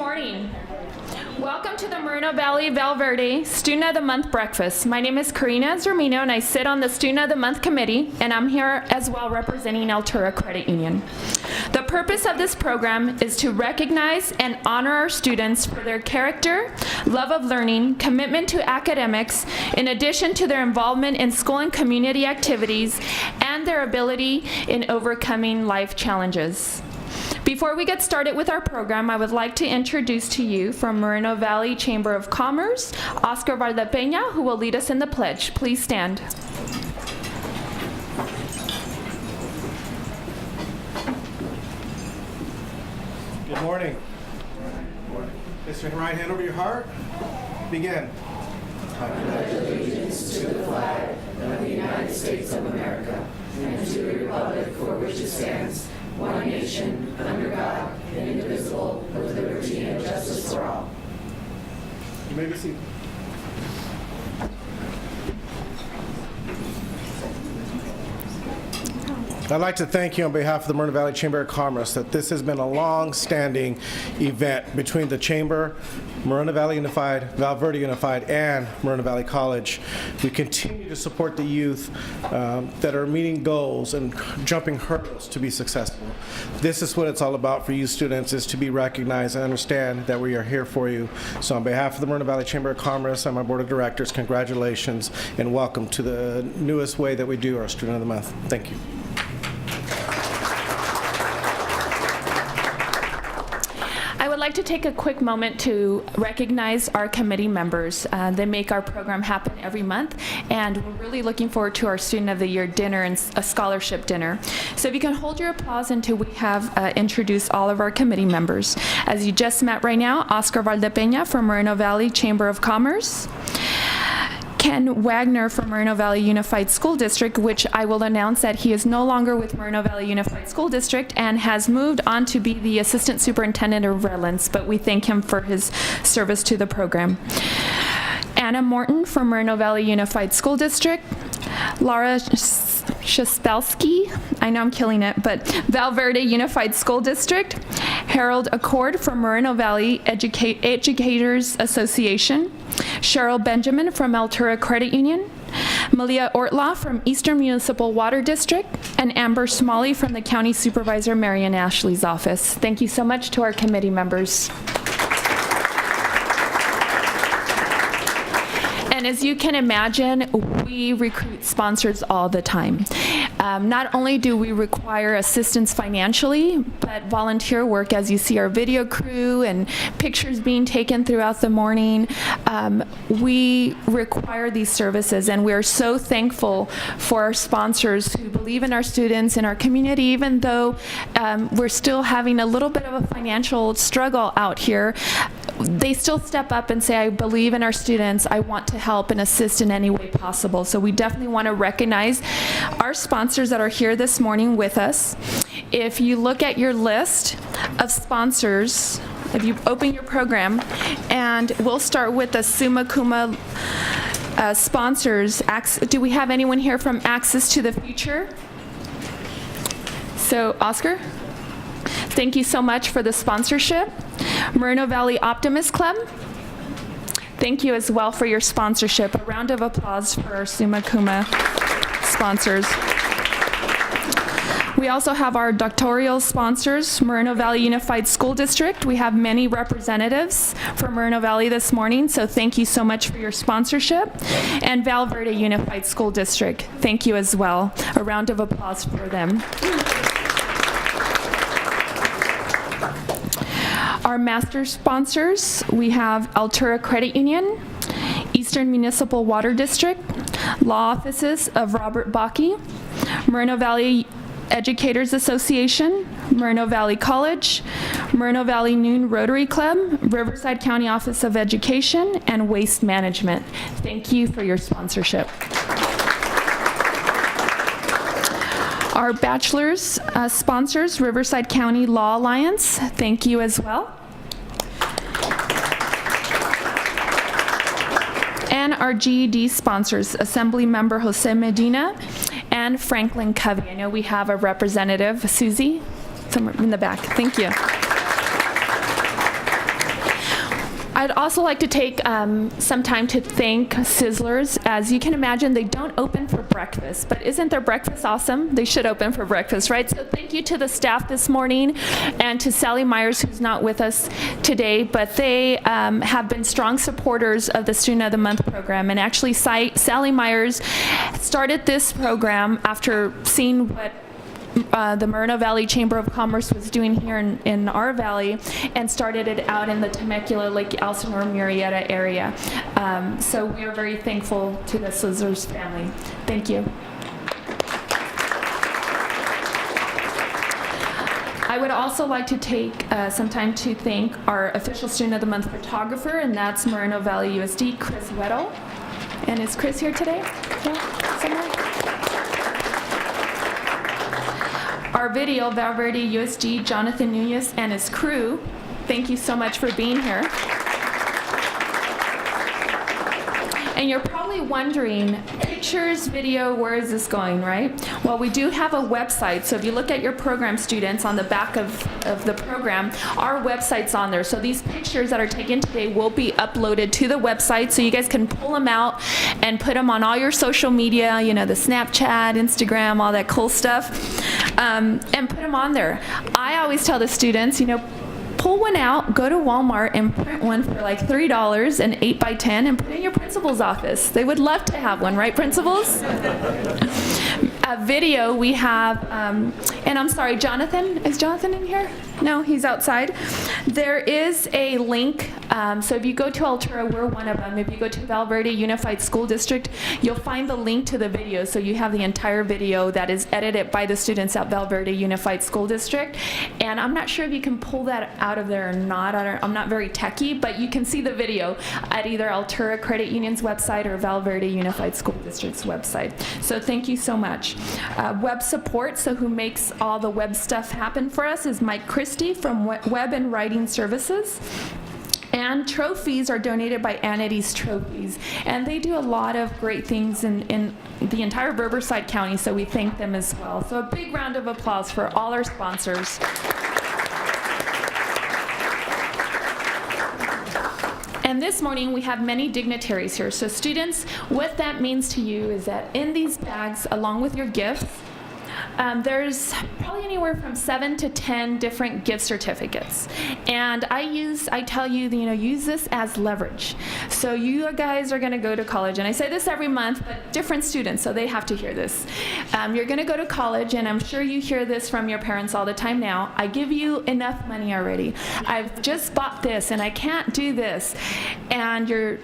morning. Welcome to the Moreno Valley Valverde Student of the Month Breakfast. My name is Karina Zermino and I sit on the Student of the Month Committee, and I'm here as well representing Altura Credit Union. The purpose of this program is to recognize and honor our students for their character, love of learning, commitment to academics, in addition to their involvement in school and community activities, and their ability in overcoming life challenges. Before we get started with our program, I would like to introduce to you from Moreno Valley Chamber of Commerce, Oscar Valdepeña, who will lead us in the pledge. Please stand. Good morning. Place your right hand over your heart. Begin. I pledge allegiance to the flag of the United States of America and to the republic for which it stands, one nation, under God, indivisible, with liberty and justice for all. You may be seated. I'd like to thank you on behalf of the Moreno Valley Chamber of Commerce that this has been a long-standing event between the Chamber, Moreno Valley Unified, Valverde Unified, and Moreno Valley College. We continue to support the youth that are meeting goals and jumping hurdles to be successful. This is what it's all about for you students, is to be recognized and understand that we are here for you. So on behalf of the Moreno Valley Chamber of Commerce and my board of directors, congratulations and welcome to the newest way that we do our Student of the Month. Thank you. I would like to take a quick moment to recognize our committee members. They make our program happen every month, and we're really looking forward to our Student of the Year dinner and a scholarship dinner. So if you can hold your applause until we have introduced all of our committee members. As you just met right now, Oscar Valdepeña from Moreno Valley Chamber of Commerce, Ken Wagner from Moreno Valley Unified School District, which I will announce that he is no longer with Moreno Valley Unified School District and has moved on to be the Assistant Superintendent of Redlands, but we thank him for his service to the program. Anna Morton from Moreno Valley Unified School District, Laura Shespelsky, I know I'm killing it, but Valverde Unified School District, Harold Accord from Moreno Valley Educators Association, Cheryl Benjamin from Altura Credit Union, Malia Ortlaw from Eastern Municipal Water District, and Amber Smalley from the County Supervisor Marion Ashley's office. Thank you so much to our committee members. And as you can imagine, we recruit sponsors all the time. Not only do we require assistance financially, but volunteer work, as you see our video crew and pictures being taken throughout the morning. We require these services, and we are so thankful for our sponsors who believe in our students and our community, even though we're still having a little bit of a financial struggle out here. They still step up and say, I believe in our students, I want to help and assist in any way possible. So we definitely want to recognize our sponsors that are here this morning with us. If you look at your list of sponsors, if you open your program, and we'll start with the summa cum sponsors. Do we have anyone here from Access to the Future? So, Oscar, thank you so much for the sponsorship. Moreno Valley Optimist Club, thank you as well for your sponsorship. A round of applause for our summa cum sponsors. We also have our doctoral sponsors, Moreno Valley Unified School District. We have many representatives from Moreno Valley this morning, so thank you so much for your sponsorship. And Valverde Unified School District, thank you as well. A round of applause for them. Our master sponsors, we have Altura Credit Union, Eastern Municipal Water District, Law Offices of Robert Bakke, Moreno Valley Educators Association, Moreno Valley College, Moreno Valley Noon Rotary Club, Riverside County Office of Education, and Waste Management. Thank you for your sponsorship. Our bachelor's sponsors, Riverside County Law Alliance, thank you as well. And our GED sponsors, Assembly Member Jose Medina and Franklin Covey. I know we have a representative, Susie, somewhere in the back. Thank you. I'd also like to take some time to thank Sizzlers. As you can imagine, they don't open for breakfast, but isn't their breakfast awesome? They should open for breakfast, right? So thank you to the staff this morning and to Sally Myers, who's not with us today, but they have been strong supporters of the Student of the Month program. And actually, Sally Myers started this program after seeing what the Moreno Valley Chamber of Commerce was doing here in our valley, and started it out in the Temecula, Lake Elsinore, Murrieta area. So we are very thankful to the Sizzlers family. Thank you. I would also like to take some time to thank our official Student of the Month photographer, and that's Moreno Valley USD, Chris Weddle. And is Chris here today? Yeah, somewhere? Our video, Valverde USD, Jonathan Nunez and his crew, thank you so much for being here. And you're probably wondering, pictures, video, where is this going, right? Well, we do have a website, so if you look at your program students on the back of the program, our website's on there. So these pictures that are taken today will be uploaded to the website, so you guys can pull them out and put them on all your social media, you know, the Snapchat, Instagram, all that cool stuff, and put them on there. I always tell the students, you know, pull one out, go to Walmart and print one for like $3 and 8x10 and put it in your principal's office. They would love to have one, right, principals? A video we have, and I'm sorry, Jonathan, is Jonathan in here? No, he's outside. There is a link, so if you go to Altura, we're one of them. If you go to Valverde Unified School District, you'll find the link to the video, so you have the entire video that is edited by the students at Valverde Unified School District. And I'm not sure if you can pull that out of there or not. I'm not very techie, but you can see the video at either Altura Credit Union's website or Valverde Unified School District's website. So thank you so much. Web support, so who makes all the web stuff happen for us, is Mike Christie from Web and Writing Services. And trophies are donated by Anity's Trophies. And they do a lot of great things in the entire Riverside County, so we thank them as well. So a big round of applause for all our sponsors. And this morning we have many dignitaries here. So students, what that means to you is that in these bags, along with your gifts, there's probably anywhere from 7 to 10 different gift certificates. And I tell you, use this as leverage. So you guys are going to go to college, and I say this every month, but different students, so they have to hear this. You're going to go to college, and I'm sure you hear this from your parents all the time now. I give you enough money already. I've just bought this, and I can't do this. And you're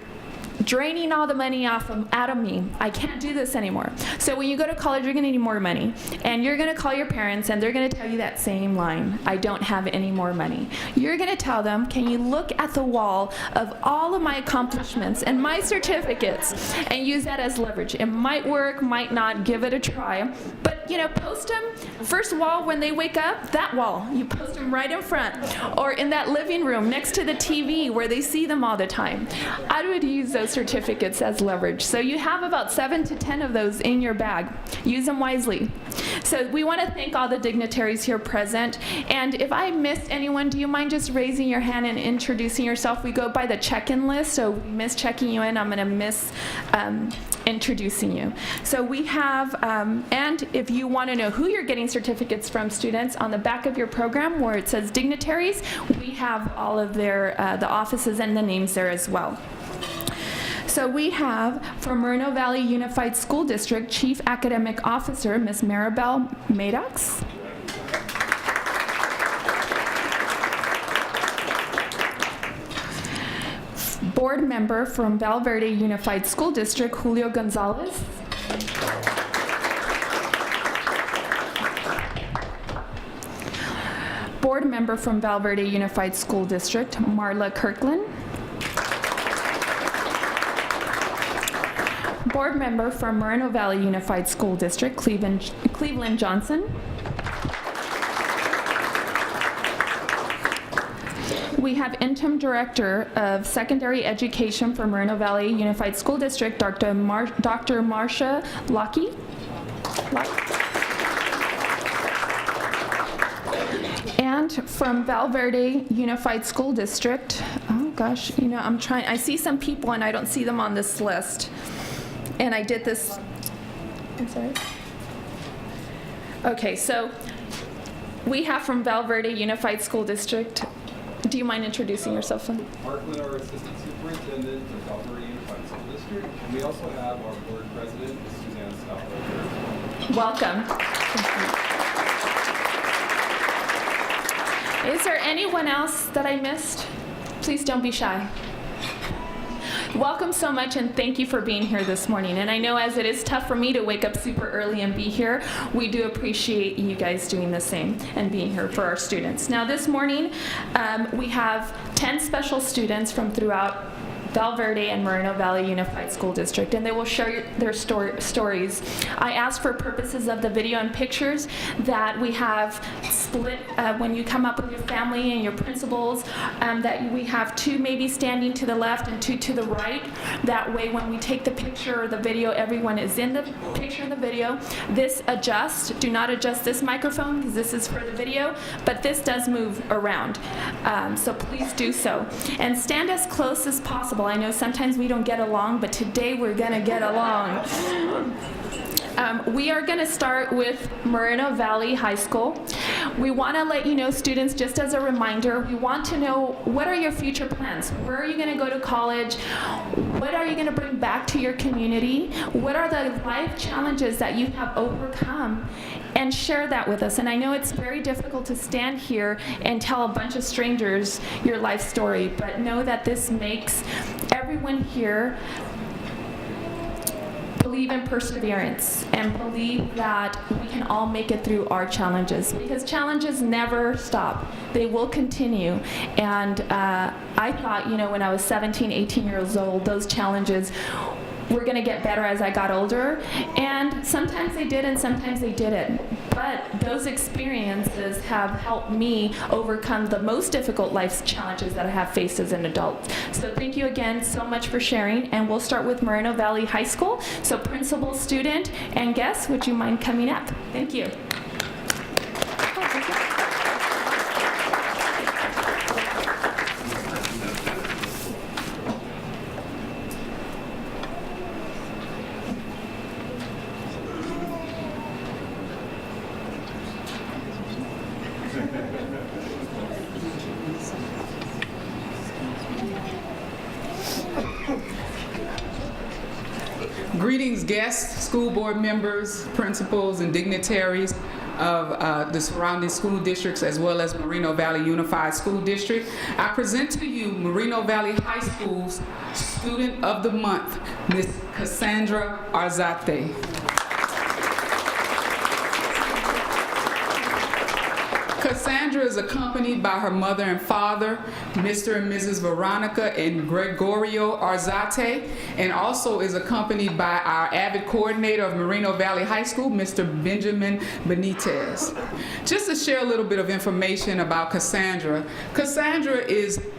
draining all the money out of me. I can't do this anymore. So when you go to college, you're going to need more money. And you're going to call your parents, and they're going to tell you that same line, I don't have any more money. You're going to tell them, can you look at the wall of all of my accomplishments and my certificates and use that as leverage? It might work, might not, give it a try. But, post them, first wall when they wake up, that wall. You post them right in front or in that living room next to the TV where they see them all the time. I would use those certificates as leverage. So you have about 7 to 10 of those in your bag. Use them wisely. So we want to thank all the dignitaries here present. And if I missed anyone, do you mind just raising your hand and introducing yourself? We go by the check-in list, so we miss checking you in. I'm going to miss introducing you. So we have, and if you want to know who you're getting certificates from, students, on the back of your program where it says dignitaries, we have all of their, the offices and the names there as well. So we have, from Moreno Valley Unified School District, Chief Academic Officer, Ms. Maribel Maddox. Board member from Valverde Unified School District, Julio Gonzalez. Board member from Valverde Unified School District, Marla Kirkland. Board member from Moreno Valley Unified School District, Cleveland Johnson. We have interim director of secondary education for Moreno Valley Unified School District, Dr. Marcia Lockie. And from Valverde Unified School District, oh, gosh, you know, I see some people and I don't see them on this list. And I did this, I'm sorry. Okay, so we have from Val Verde Unified School District. Do you mind introducing yourself, Lynn? Markman, our Assistant Superintendent of Val Verde Unified School District. And we also have our Board President, Ms. Suzanne Stopper. Welcome. Is there anyone else that I missed? Please don't be shy. Welcome so much, and thank you for being here this morning. And I know as it is tough for me to wake up super early and be here, we do appreciate you guys doing the same and being here for our students. Now this morning, we have 10 special students from throughout Val Verde and Moreno Valley Unified School District, and they will share their stories. I asked for purposes of the video and pictures that we have split when you come up with your family and your principals, that we have 2 maybe standing to the left and 2 to the right. That way when we take the picture or the video, everyone is in the picture and the video. This adjusts. Do not adjust this microphone because this is for the video, but this does move around. So please do so. And stand as close as possible. I know sometimes we don't get along, but today we're going to get along. We are going to start with Moreno Valley High School. We want to let you know, students, just as a reminder, we want to know what are your future plans? Where are you going to go to college? What are you going to bring back to your community? What are the life challenges that you have overcome? And share that with us. And I know it's very difficult to stand here and tell a bunch of strangers your life story, but know that this makes everyone here believe in perseverance and believe that we can all make it through our challenges, because challenges never stop. They will continue. And I thought, you know, when I was 17, 18 years old, those challenges were going to get better as I got older, and sometimes they did and sometimes they didn't. But those experiences have helped me overcome the most difficult life challenges that I have faced as an adult. So thank you again so much for sharing, and we'll start with Moreno Valley High School. So principal, student, and guests, would you mind coming up? Thank you. Greetings, guests, school board members, principals, and dignitaries of the surrounding school districts, as well as Moreno Valley Unified School District. I present to you Moreno Valley High School's Student of the Month, Ms. Cassandra Arzate. Cassandra is accompanied by her mother and father, Mr. and Mrs. Veronica and Gregorio Arzate, and also is accompanied by our AVID coordinator of Moreno Valley High School, Mr. Benjamin Benitez. Just to share a little bit of information about Cassandra,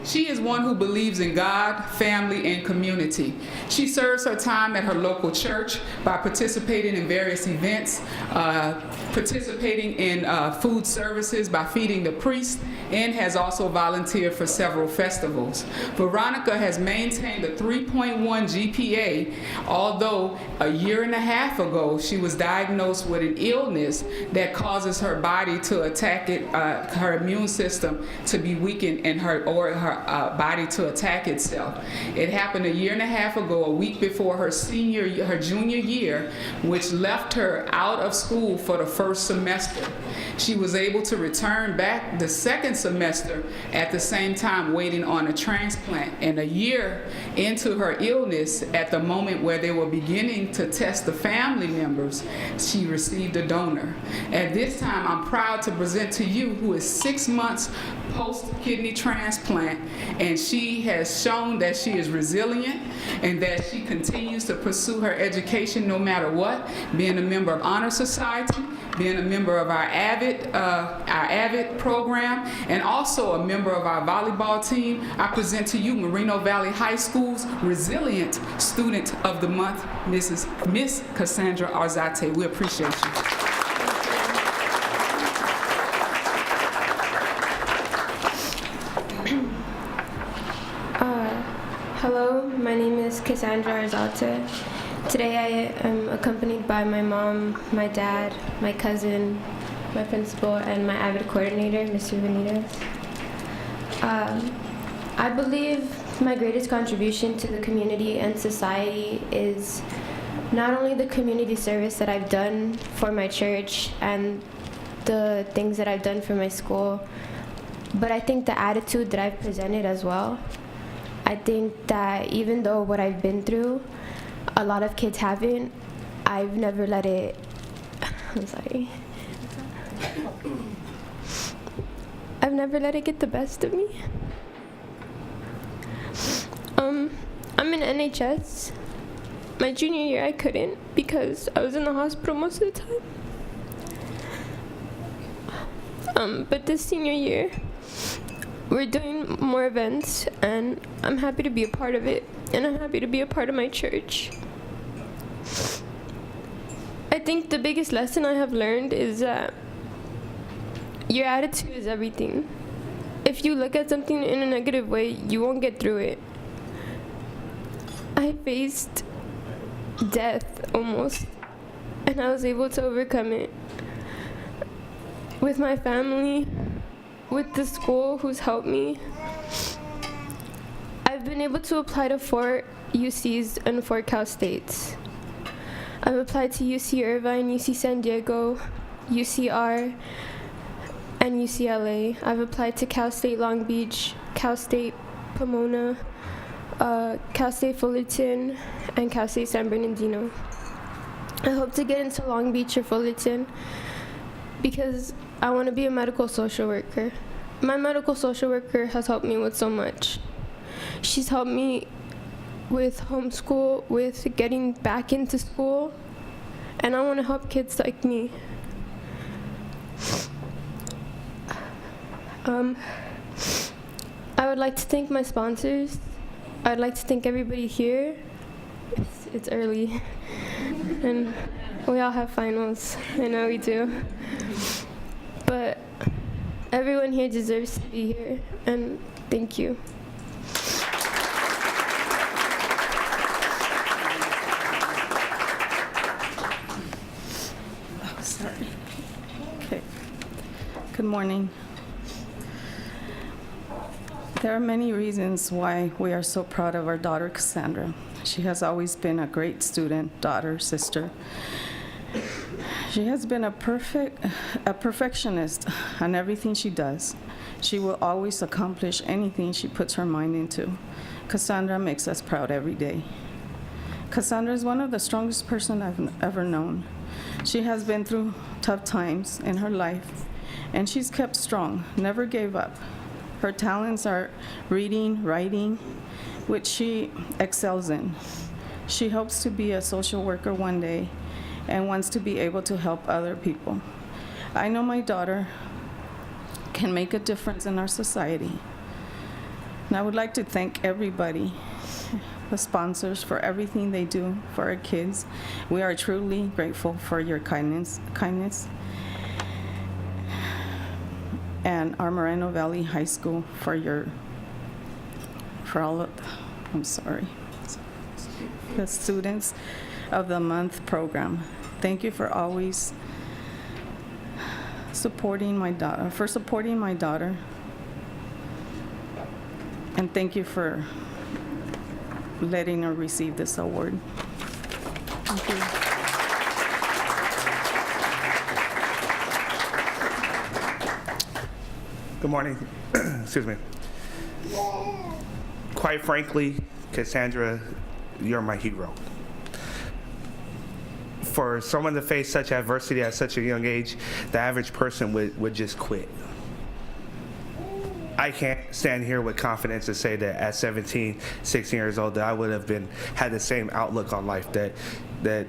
she is one who believes in God, family, and community. She serves her time at her local church by participating in various events, participating in food services by feeding the priests, and has also volunteered for several festivals. Veronica has maintained a 3.1 GPA, although a year and a half ago she was diagnosed with an illness that causes her body to attack it, her immune system to be weakened, and her body to attack itself. It happened a year and a half ago, a week before her junior year, which left her out of school for the first semester. She was able to return back the second semester at the same time waiting on a transplant. And a year into her illness, at the moment where they were beginning to test the family members, she received a donor. At this time, I'm proud to present to you who is 6 months post-kidney transplant, and she has shown that she is resilient and that she continues to pursue her education no matter what, being a member of Honor Society, being a member of our AVID program, and also a member of our volleyball team. I present to you Moreno Valley High School's Resilient Student of the Month, Miss Cassandra Arzate. We appreciate you. Hello, my name is Cassandra Arzate. Today I am accompanied by my mom, my dad, my cousin, my principal, and my AVID coordinator, Mr. Benitez. I believe my greatest contribution to the community and society is not only the community service that I've done for my church and the things that I've done for my school, but I think the attitude that I've presented as well. I think that even though what I've been through, a lot of kids haven't, I've never let it, I'm sorry. I've never let it get the best of me. I'm in NHS. My junior year I couldn't because I was in the hospital most of the time. But this senior year, we're doing more events, and I'm happy to be a part of it, and I'm happy to be a part of my church. I think the biggest lesson I have learned is that your attitude is everything. If you look at something in a negative way, you won't get through it. I faced death almost, and I was able to overcome it with my family, with the school who's helped me. I've been able to apply to 4 UCs and 4 Cal States. I've applied to UC Irvine, UC San Diego, UCR, and UCLA. I've applied to Cal State Long Beach, Cal State Pomona, Cal State Fullerton, and Cal State San Bernardino. I hope to get into Long Beach or Fullerton because I want to be a medical social worker. My medical social worker has helped me with so much. She's helped me with homeschool, with getting back into school, and I want to help kids like me. I would like to thank my sponsors. I'd like to thank everybody here. It's early, and we all have finals. I know we do. But everyone here deserves to be here, and thank you. Oh, sorry. Okay. Good morning. There are many reasons why we are so proud of our daughter, Cassandra. She has always been a great student, daughter, sister. She has been a perfectionist on everything she does. She will always accomplish anything she puts her mind into. Cassandra makes us proud every day. Cassandra is one of the strongest person I've ever known. She has been through tough times in her life, and she's kept strong, never gave up. Her talents are reading, writing, which she excels in. She hopes to be a social worker one day and wants to be able to help other people. I know my daughter can make a difference in our society. And I would like to thank everybody, the sponsors, for everything they do for our kids. We are truly grateful for your kindness. And our Moreno Valley High School for all of, the Students of the Month program. Thank you for always supporting my daughter, and thank you for letting her receive this award. Thank you. Good morning. Excuse me. Quite frankly, Cassandra, you're my hero. For someone to face such adversity at such a young age, the average person would just quit. I can't stand here with confidence and say that at 17, 16 years old, that I would have had the same outlook on life, that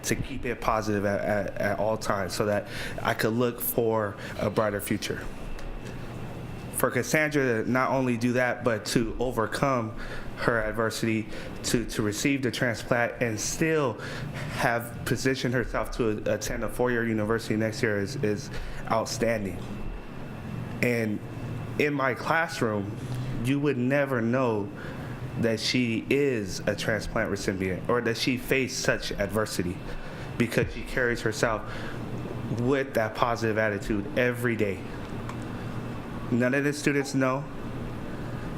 to keep it positive at all times so that I could look for a brighter future. For Cassandra to not only do that, but to overcome her adversity, to receive the transplant and still have positioned herself to attend a 4-year university next year is outstanding. And in my classroom, you would never know that she is a transplant recipient or that she faced such adversity, because she carries herself with that positive attitude every day. None of the students know,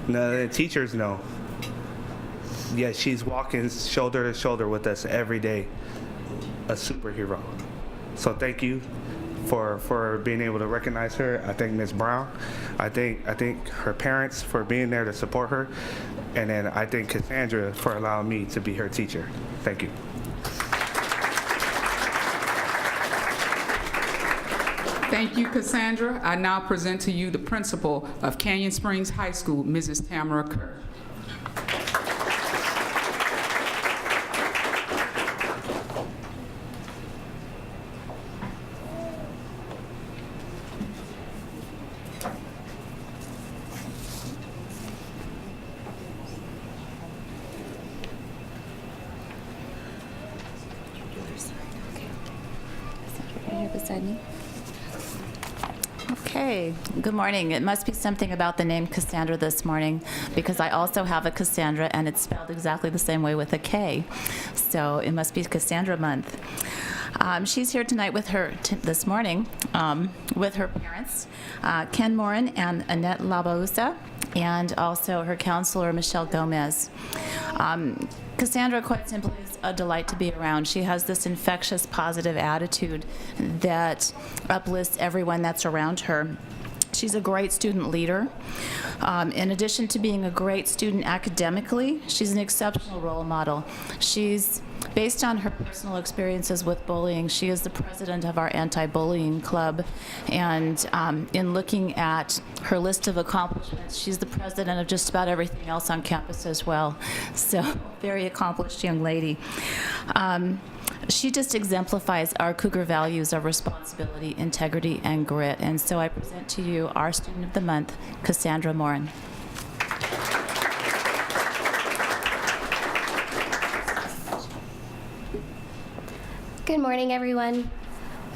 none of the teachers know, yet she's walking shoulder to shoulder with us every day, a superhero. So thank you for being able to recognize her. I thank Ms. Brown. I thank her parents for being there to support her. And then I thank Cassandra for allowing me to be her teacher. Thank you. Thank you, Cassandra. I now present to you the principal of Canyon Springs High School, Mrs. Tamara Kerr. Beside me. Okay, good morning. It must be something about the name Cassandra this morning, because I also have a Cassandra and it's spelled exactly the same way with a K. So it must be Cassandra month. She's here tonight with her, this morning, with her parents, Ken Morin and Annette Labausa, and also her counselor, Michelle Gomez. Cassandra, quite simply, is a delight to be around. She has this infectious, positive attitude that uplifts everyone that's around her. She's a great student leader. In addition to being a great student academically, she's an exceptional role model. She's, based on her personal experiences with bullying, she is the president of our anti-bullying club. And in looking at her list of accomplishments, she's the president of just about everything else on campus as well. So, very accomplished young lady. She just exemplifies our Cougar values of responsibility, integrity, and grit. And so I present to you our student of the month, Cassandra Morin. Good morning, everyone.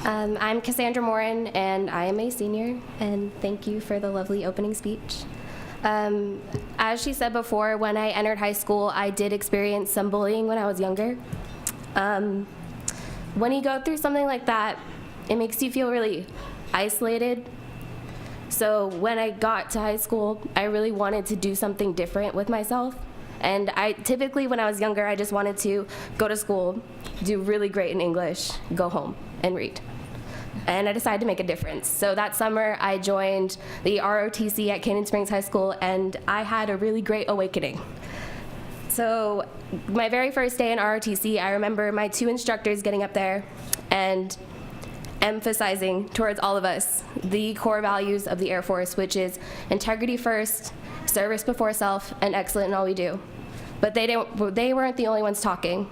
I'm Cassandra Morin, and I am a senior, and thank you for the lovely opening speech. As she said before, when I entered high school, I did experience some bullying when I was younger. When you go through something like that, it makes you feel really isolated. So when I got to high school, I really wanted to do something different with myself. And typically when I was younger, I just wanted to go to school, do really great in English, go home and read. And I decided to make a difference. So that summer, I joined the ROTC at Canyon Springs High School, and I had a really great awakening. So my very first day in ROTC, I remember my two instructors getting up there and emphasizing towards all of us the core values of the Air Force, which is integrity first, service before self, and excellent in all we do. But they weren't the only ones talking.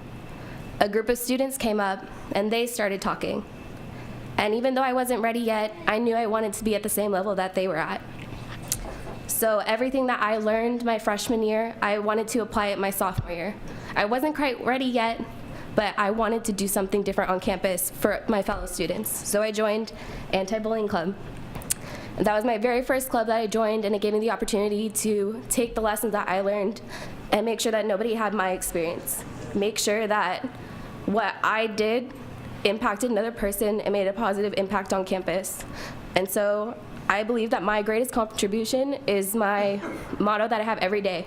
A group of students came up and they started talking. And even though I wasn't ready yet, I knew I wanted to be at the same level that they were at. So everything that I learned my freshman year, I wanted to apply it my sophomore year. I wasn't quite ready yet, but I wanted to do something different on campus for my fellow students. So I joined Anti-Bullying Club. And that was my very first club that I joined, and it gave me the opportunity to take the lessons that I learned and make sure that nobody had my experience. Make sure that what I did impacted another person and made a positive impact on campus. And so I believe that my greatest contribution is my motto that I have every day.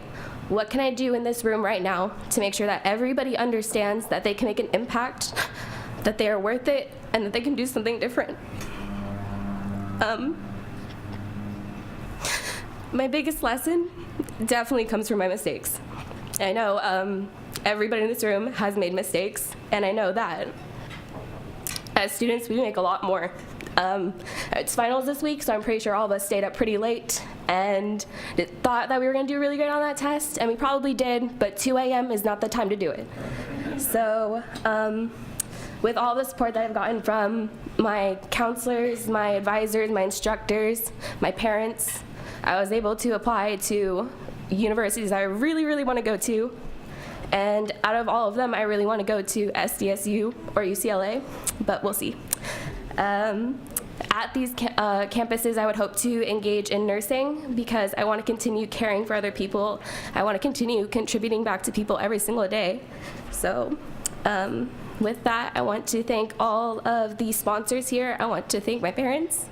What can I do in this room right now to make sure that everybody understands that they can make an impact, that they are worth it, and that they can do something different? My biggest lesson definitely comes from my mistakes. I know everybody in this room has made mistakes, and I know that as students, we make a lot more. It's finals this week, so I'm pretty sure all of us stayed up pretty late and thought that we were going to do really great on that test, and we probably did, but 2 a.m. is not the time to do it. So with all the support that I've gotten from my counselors, my advisors, my instructors, my parents, I was able to apply to universities I really, really want to go to. And out of all of them, I really want to go to SDSU or UCLA, but we'll see. at these campuses, I would hope to engage in nursing because I want to continue caring for other people. I want to continue contributing back to people every single day. So with that, I want to thank all of the sponsors here. I want to thank my parents.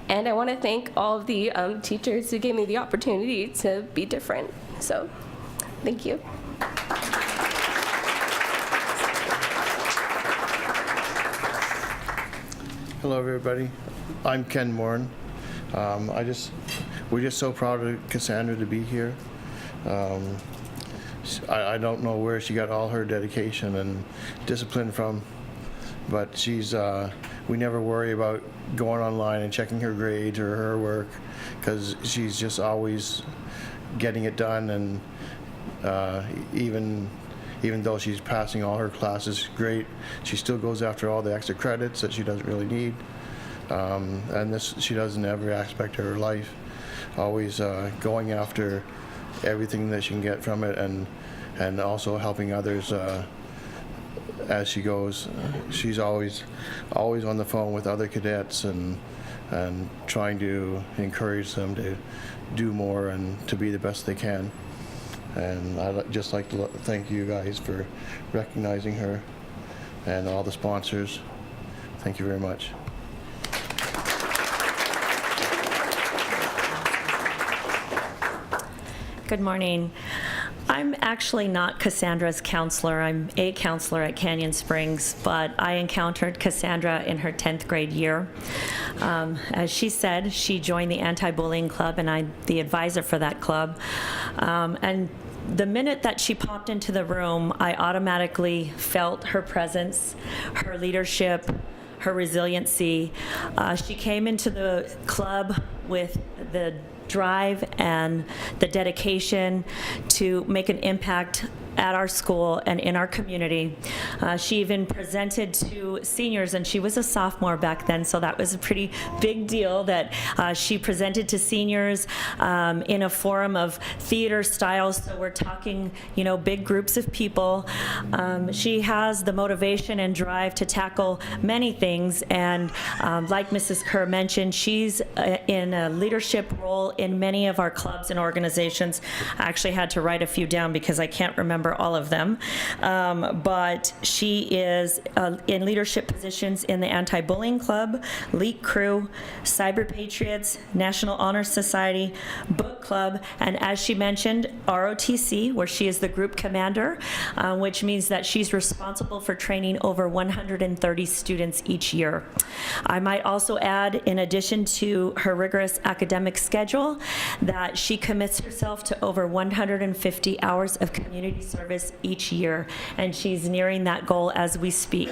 And I want to thank all of the teachers who gave me the opportunity to be different. So thank you. Hello, everybody. I'm Ken Moreno. We're just so proud of Cassandra to be here. I don't know where she got all her dedication and discipline from, but we never worry about going online and checking her grades or her work because she's just always getting it done, and even though she's passing all her classes great, she still goes after all the extra credits that she doesn't really need. And this she does in every aspect of her life, always going after everything that she can get from it, and also helping others as she goes. She's always on the phone with other cadets and trying to encourage them to do more and to be the best they can. And I'd just like to thank you guys for recognizing her and all the sponsors. Thank you very much. Good morning. I'm actually not Cassandra's counselor. I'm a counselor at Canyon Springs, but I encountered Cassandra in her 10th grade year. As she said, she joined the anti-bullying club, and I'm the advisor for that club. And the minute that she popped into the room, I automatically felt her presence, her leadership, her resiliency. She came into the club with the drive and the dedication to make an impact at our school and in our community. She even presented to seniors, and she was a sophomore back then, so that was a pretty big deal that she presented to seniors in a forum of theater styles. So we're talking, big groups of people. She has the motivation and drive to tackle many things, and like Mrs. Kerr mentioned, she's in a leadership role in many of our clubs and organizations. I actually had to write a few down because I can't remember all of them, but she is in leadership positions in the Anti-Bullying Club, Leak Crew, Cyber Patriots, National Honor Society, Book Club, and as she mentioned, ROTC, where she is the group commander, which means that she's responsible for training over 130 students each year. I might also add, in addition to her rigorous academic schedule, that she commits herself to over 150 hours of community service each year, and she's nearing that goal as we speak.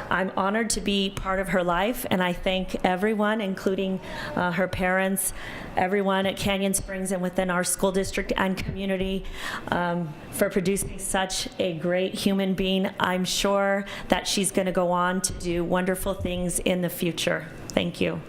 I'm honored to be part of her life, and I thank everyone, including her parents, everyone at Canyon Springs and within our school district and community, for producing such a great human being. I'm sure that she's going to go on to do wonderful things in the future. Thank you.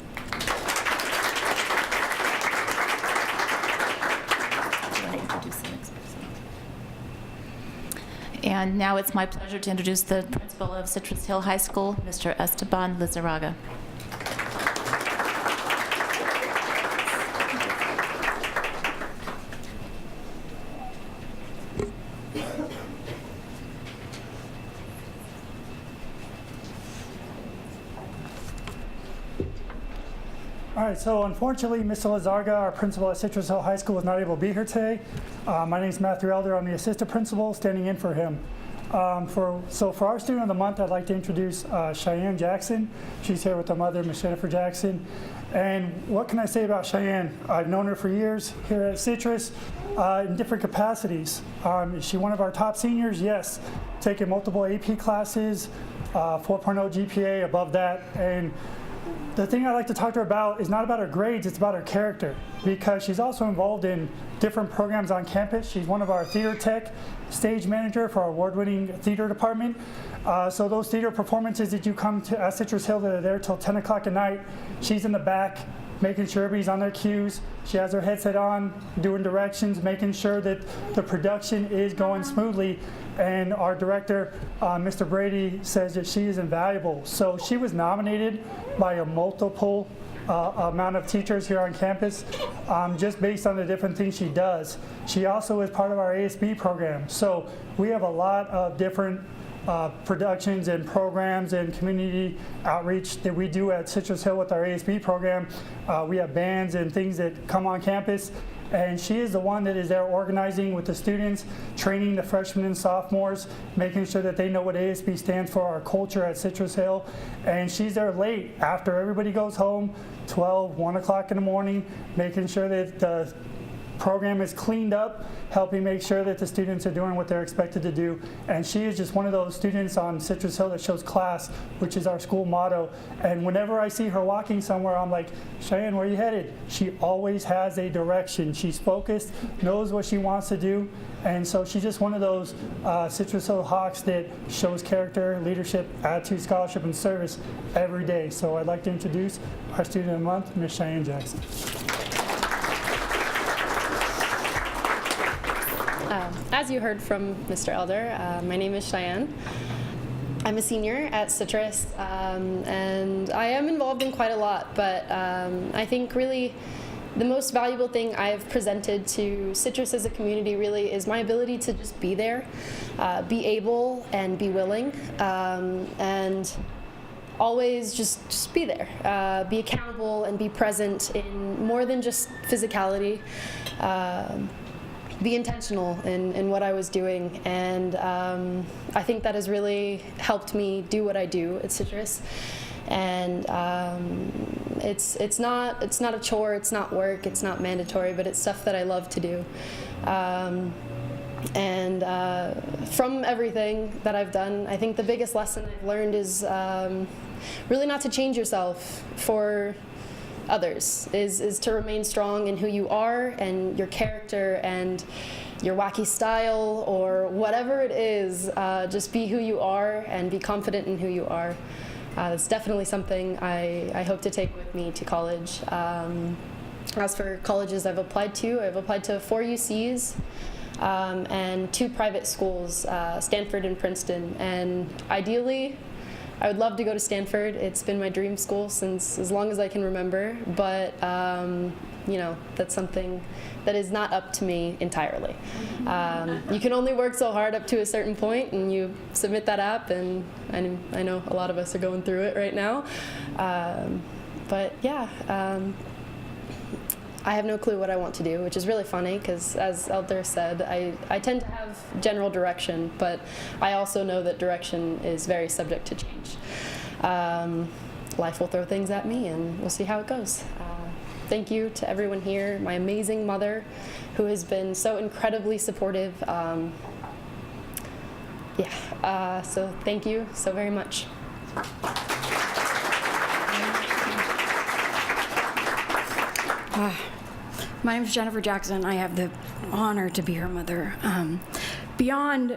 And now it's my pleasure to introduce the principal of Citrus Hill High School, Mr. Esteban Lizarraga. All right, so unfortunately, Mr. Lizarraga, our principal at Citrus Hill High School, was not able to be here today. My name is Matthew Elder. I'm the assistant principal standing in for him. For our student of the month, I'd like to introduce Cheyenne Jackson. She's here with her mother, Ms. Jennifer Jackson. And what can I say about Cheyenne? I've known her for years here at Citrus in different capacities. Is she one of our top seniors? Yes. Taken multiple AP classes, 4.0 GPA, above that. And the thing I like to talk to her about is not about her grades, it's about her character, because she's also involved in different programs on campus. She's one of our theater tech stage manager for our award-winning theater department. So those theater performances that you come to at Citrus Hill that are there till 10 o'clock at night, she's in the back making sure everybody's on their cues. She has her headset on, doing directions, making sure that the production is going smoothly. And our director, Mr. Brady, says that she is invaluable. So she was nominated by a multiple amount of teachers here on campus, just based on the different things she does. She also is part of our ASB program. So we have a lot of different productions and programs and community outreach that we do at Citrus Hill with our ASB program. We have bands and things that come on campus, and she is the one that is there organizing with the students, training the freshmen and sophomores, making sure that they know what ASB stands for, our culture at Citrus Hill. And she's there late after everybody goes home, 12, 1 o'clock in the morning, making sure that the program is cleaned up, helping make sure that the students are doing what they're expected to do. And she is just one of those students on Citrus Hill that shows class, which is our school motto. And whenever I see her walking somewhere, I'm like, Cheyenne, where are you headed? She always has a direction. She's focused, knows what she wants to do. And so she's just one of those Citrus Hill Hawks that shows character, leadership, attitude, scholarship, and service every day. So I'd like to introduce our student of the month, Ms. Cheyenne Jackson. As you heard from Mr. Elder, my name is Cheyenne. I'm a senior at Citrus, and I am involved in quite a lot, but I think really the most valuable thing I've presented to Citrus as a community really is my ability to just be there, be able and be willing, and always just be there, be accountable and be present in more than just physicality. Be intentional in what I was doing, and I think that has really helped me do what I do at Citrus. And it's not a chore, it's not work, it's not mandatory, but it's stuff that I love to do. And from everything that I've done, I think the biggest lesson I've learned is really not to change yourself for others, is to remain strong in who you are and your character and your wacky style or whatever it is. Just be who you are and be confident in who you are. It's definitely something I hope to take with me to college. As for colleges I've applied to 4 UCs and 2 private schools, Stanford and Princeton. And ideally, I would love to go to Stanford. It's been my dream school since as long as I can remember, but you know, that's something that is not up to me entirely. You can only work so hard up to a certain point, and you submit that app, and I know a lot of us are going through it right now. But yeah, I have no clue what I want to do, which is really funny because, as Elder said, I tend to have general direction, but I also know that direction is very subject to change. Life will throw things at me, and we'll see how it goes. Thank you to everyone here, my amazing mother, who has been so incredibly supportive. So thank you so very much. My name is Jennifer Jackson. I have the honor to be her mother. Beyond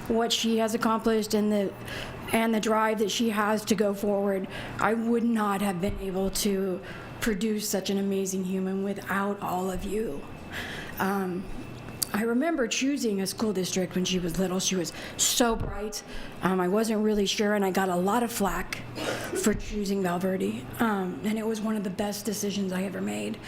what she has accomplished and the drive that she has to go forward, I would not have been able to produce such an amazing human without all of you. I remember choosing a school district when she was little. She was so bright. I wasn't really sure, and I got a lot of flack for choosing Val Verde. And it was one of the best decisions I ever made.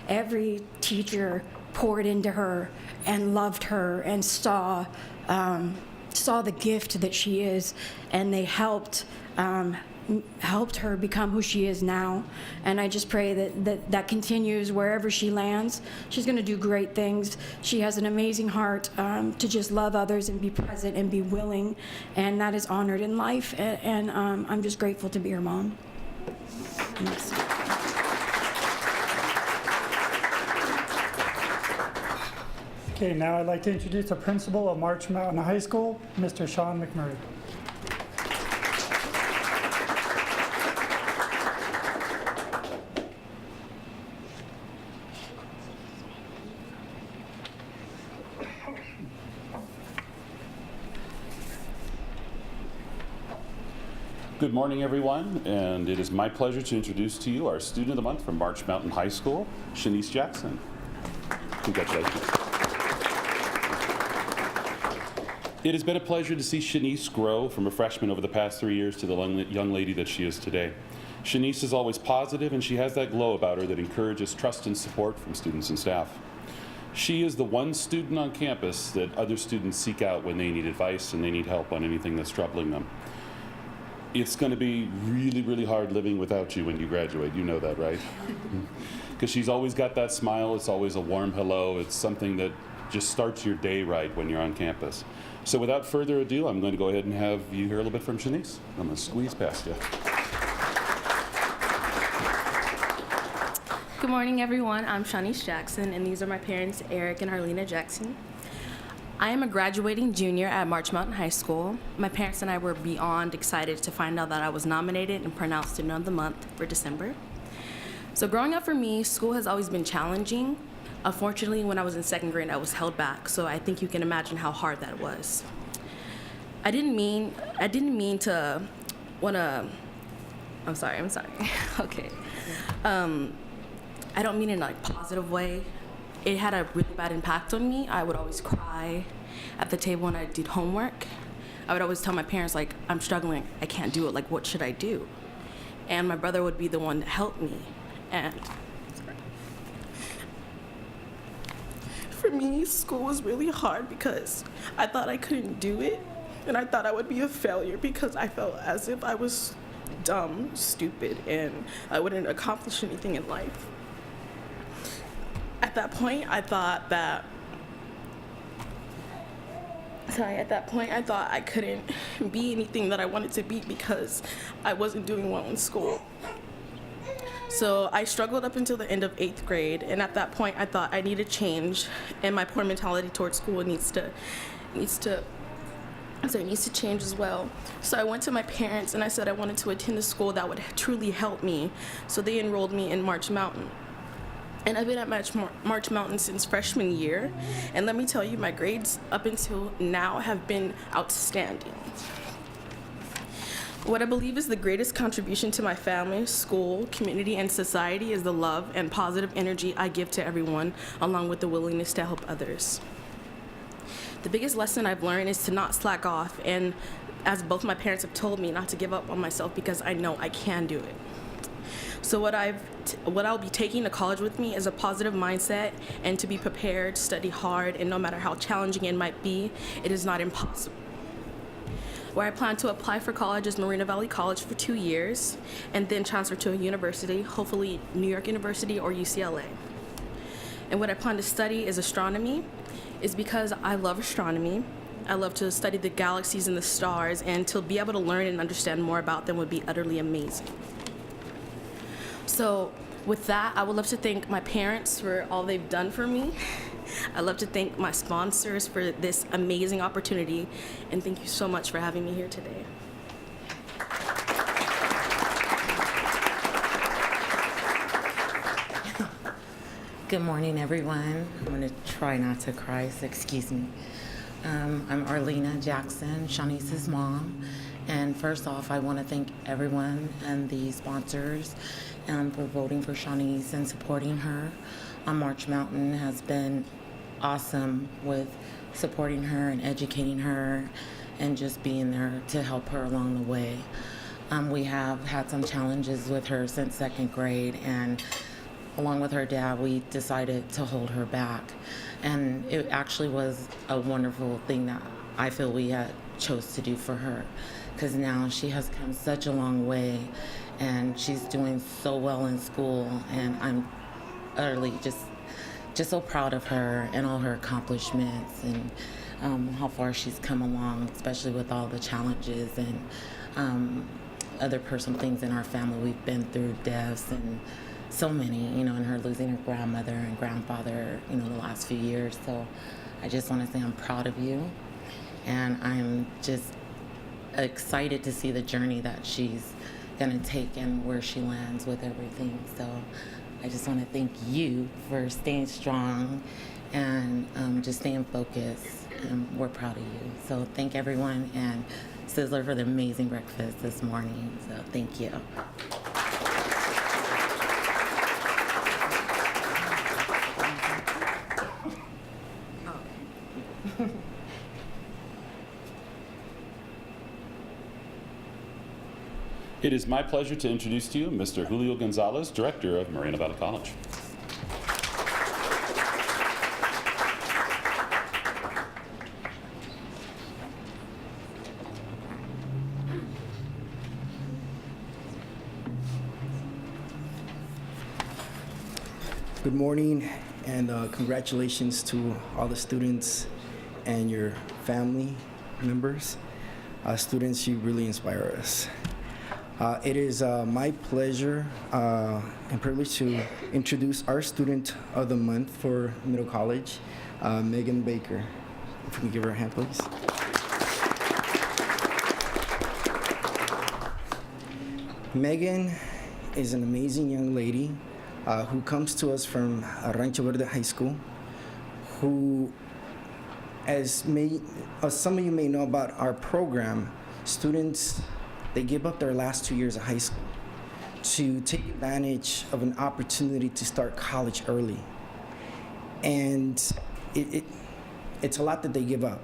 Every teacher poured into her and loved her and saw the gift that she is, and they helped her become who she is now. And I just pray that continues wherever she lands. She's going to do great things. She has an amazing heart to just love others and be present and be willing, and that is honored in life. And I'm just grateful to be her mom. Thanks. Okay, now I'd like to introduce the principal of March Mountain High School, Mr. Sean McMurray. Good morning, everyone, and it is my pleasure to introduce to you our Student of the Month from March Mountain High School, Shanice Jackson. Congratulations. It has been a pleasure to see Shanice grow from a freshman over the past 3 years to the young lady that she is today. Shanice is always positive, and she has that glow about her that encourages trust and support from students and staff. She is the one student on campus that other students seek out when they need advice and they need help on anything that's troubling them. It's going to be really, really hard living without you when you graduate. You know that, right? Because she's always got that smile. It's always a warm hello. It's something that just starts your day right when you're on campus. So without further ado, I'm going to go ahead and have you hear a little bit from Shanice. I'm going to squeeze past you. Good morning, everyone. I'm Shanice Jackson, and these are my parents, Eric and Arlena Jackson. I am a graduating junior at March Mountain High School. My parents and I were beyond excited to find out that I was nominated and pronounced Student of the Month for December. So growing up for me, school has always been challenging. Unfortunately, when I was in second grade, I was held back, so I think you can imagine how hard that was. I didn't mean to wanna, I'm sorry. Okay. I don't mean it in a positive way. It had a really bad impact on me. I would always cry at the table when I did homework. I would always tell my parents, like, I'm struggling, I can't do it, like, what should I do? And my brother would be the one that helped me. And for me, school was really hard because I thought I couldn't do it, and I thought I would be a failure because I felt as if I was dumb, stupid, and I wouldn't accomplish anything in life. At that point, I thought I couldn't be anything that I wanted to be because I wasn't doing well in school. So I struggled up until the end of 8th grade, and at that point I thought I needed change, and my poor mentality towards school needs to change as well. So I went to my parents and I said I wanted to attend a school that would truly help me, so they enrolled me in March Mountain. And I've been at March Mountain since freshman year, and let me tell you, my grades up until now have been outstanding. What I believe is the greatest contribution to my family, school, community, and society is the love and positive energy I give to everyone, along with the willingness to help others. The biggest lesson I've learned is to not slack off, and as both my parents have told me, not to give up on myself because I know I can do it. So what I'll be taking to college with me is a positive mindset and to be prepared, study hard, and no matter how challenging it might be, it is not impossible. Where I plan to apply for college is Moreno Valley College for 2 years and then transfer to a university, hopefully New York University or UCLA. And what I plan to study is astronomy, is because I love astronomy. I love to study the galaxies and the stars, and to be able to learn and understand more about them would be utterly amazing. So with that, I would love to thank my parents for all they've done for me. I'd love to thank my sponsors for this amazing opportunity, and thank you so much for having me here today. Good morning, everyone. I'm going to try not to cry, so excuse me. I'm Arlena Jackson, Shanice's mom. And first off, I want to thank everyone and the sponsors for voting for Shanice and supporting her. March Mountain has been awesome with supporting her and educating her and just being there to help her along the way. We have had some challenges with her since second grade, and along with her dad, we decided to hold her back. And it actually was a wonderful thing that I feel we had chose to do for her, because now she has come such a long way and she's doing so well in school, and I'm utterly just so proud of her and all her accomplishments and how far she's come along, especially with all the challenges and other personal things in our family. We've been through deaths and so many, and her losing her grandmother and grandfather, the last few years. So I just want to say I'm proud of you, and I'm just excited to see the journey that she's going to take and where she lands with everything. So I just want to thank you for staying strong and just staying focused. And we're proud of you. So thank everyone, and Sizzler for the amazing breakfast this morning. So thank you. It is my pleasure to introduce to you Mr. Julio Gonzalez, Director of Moreno Valley College. Good morning, and congratulations to all the students and your family members. Students, you really inspire us. It is my pleasure and privilege to introduce our student of the month for Middle College, Megan Baker. If we can give her a hand, please. Megan is an amazing young lady who comes to us from Rancho Verde High School, who, as some of you may know about our program, students, they give up their last 2 years of high school to take advantage of an opportunity to start college early. And it's a lot that they give up.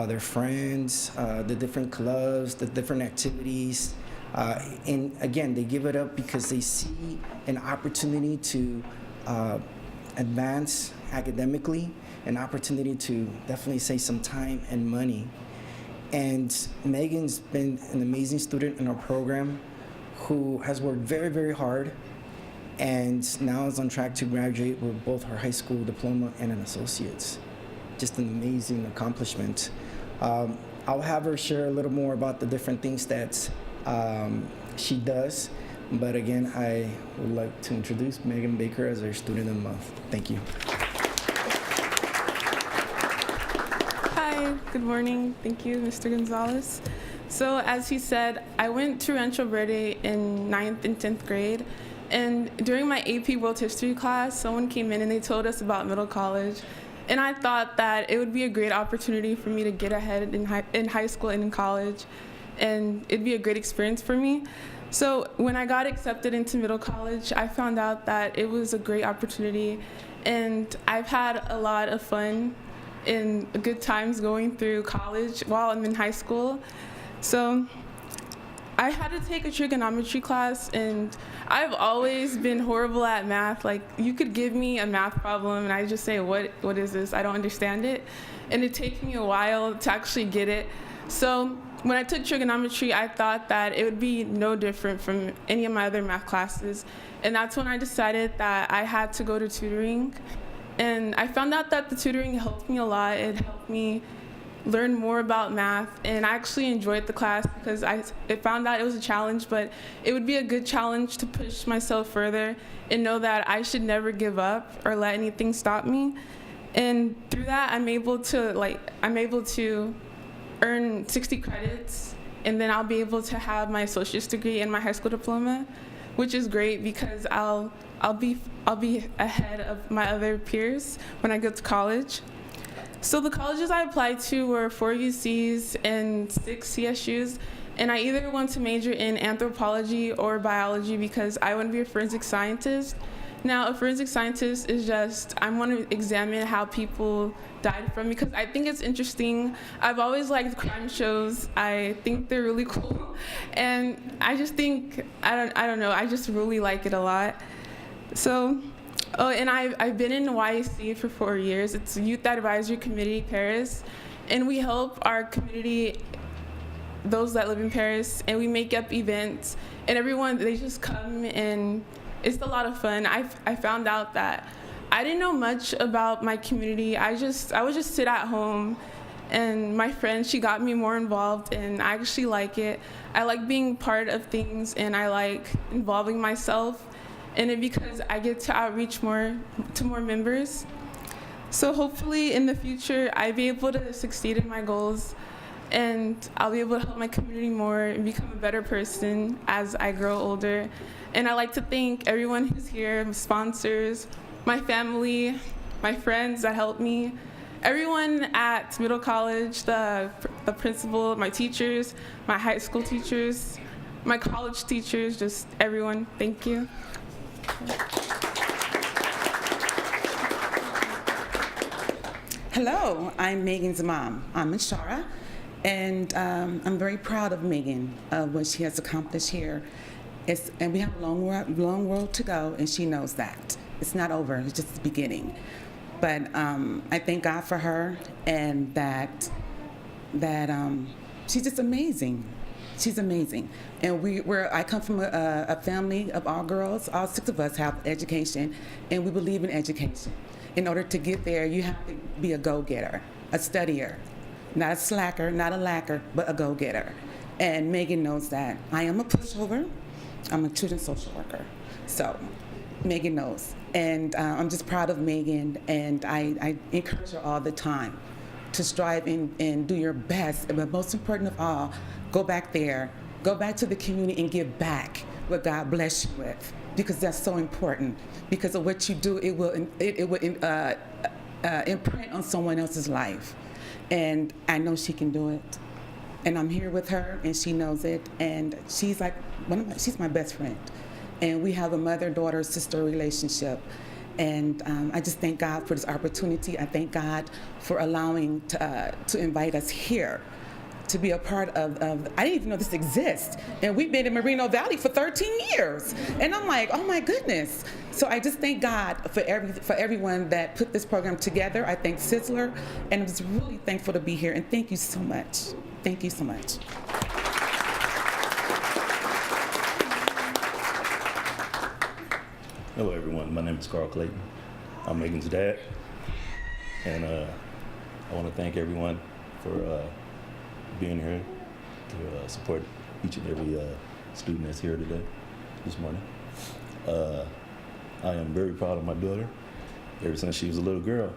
Their friends, the different clubs, the different activities. And again, they give it up because they see an opportunity to advance academically, an opportunity to definitely save some time and money. And Megan's been an amazing student in our program who has worked very, very hard and now is on track to graduate with both her high school diploma and an associate's. Just an amazing accomplishment. I'll have her share a little more about the different things that she does, but again, I would like to introduce Megan Baker as our Student of the Month. Thank you. Hi, good morning. Thank you, Mr. Gonzalez. So as he said, I went to Rancho Verde in 9th and 10th grade, and during my AP World History class, someone came in and they told us about Middle College, and I thought that it would be a great opportunity for me to get ahead in high school and in college, and it'd be a great experience for me. So when I got accepted into Middle College, I found out that it was a great opportunity, and I've had a lot of fun and good times going through college while I'm in high school. So I had to take a trigonometry class, and I've always been horrible at math. Like, you could give me a math problem and I just say, what is this? I don't understand it. And it takes me a while to actually get it. So when I took trigonometry, I thought that it would be no different from any of my other math classes. And that's when I decided that I had to go to tutoring. And I found out that the tutoring helped me a lot. It helped me learn more about math, and I actually enjoyed the class because I found out it was a challenge, but it would be a good challenge to push myself further and know that I should never give up or let anything stop me. And through that, I'm able to earn 60 credits, and then I'll be able to have my associate's degree and my high school diploma, which is great because I'll be ahead of my other peers when I go to college. So the colleges I applied to were 4 UCs and 6 CSUs, and I either want to major in anthropology or biology because I want to be a forensic scientist. Now, a forensic scientist is just, I want to examine how people died from, because I think it's interesting. I've always liked crime shows. I think they're really cool, and I just think, I don't know, I just really like it a lot. So. Oh, and I've been in YAC for 4 years. It's Youth Advisory Committee Paris, and we help our community, those that live in Paris, and we make up events, and everyone, they just come, and it's a lot of fun. I found out that I didn't know much about my community. I would just sit at home, and my friend, she got me more involved, and I actually like it. I like being part of things, and I like involving myself. And it because I get to outreach to more members. So hopefully in the future, I'll be able to succeed in my goals, and I'll be able to help my community more and become a better person as I grow older. And I'd like to thank everyone who's here, my sponsors, my family, my friends that helped me, Everyone at Middle College, the principal, my teachers, my high school teachers, my college teachers, just everyone, thank you. Hello, I'm Megan's mom. I'm Shara, and I'm very proud of Megan, of what she has accomplished here. And we have a long road to go, and she knows that. It's not over, it's just the beginning. But I thank God for her, and that she's just amazing. She's amazing. And I come from a family of all girls. All 6 of us have education, and we believe in education. In order to get there, you have to be a go-getter, a studier, not a slacker, not a lacker, but a go-getter. And Megan knows that. I am a pushover. I'm a children's social worker. So Megan knows. And I'm just proud of Megan, and I encourage her all the time to strive and do your best. But most important of all, go back there, go back to the community and give back what God bless you with, because that's so important. Because of what you do, it will imprint on someone else's life. And I know she can do it. And I'm here with her, and she knows it. And she's like she's my best friend. And we have a mother-daughter, sister relationship. And I just thank God for this opportunity. I thank God for allowing to invite us here to be a part of, I didn't even know this exists. And we've been in Moreno Valley for 13 years. And I'm like, oh my goodness. So I just thank God for everyone that put this program together. I thank Sizzler, and I was really thankful to be here. And thank you so much. Thank you so much. Hello everyone, my name is Carl Clayton. I'm Megan's dad. And I want to thank everyone for being here to support each and every student that's here today, this morning. I am very proud of my daughter. Ever since she was a little girl,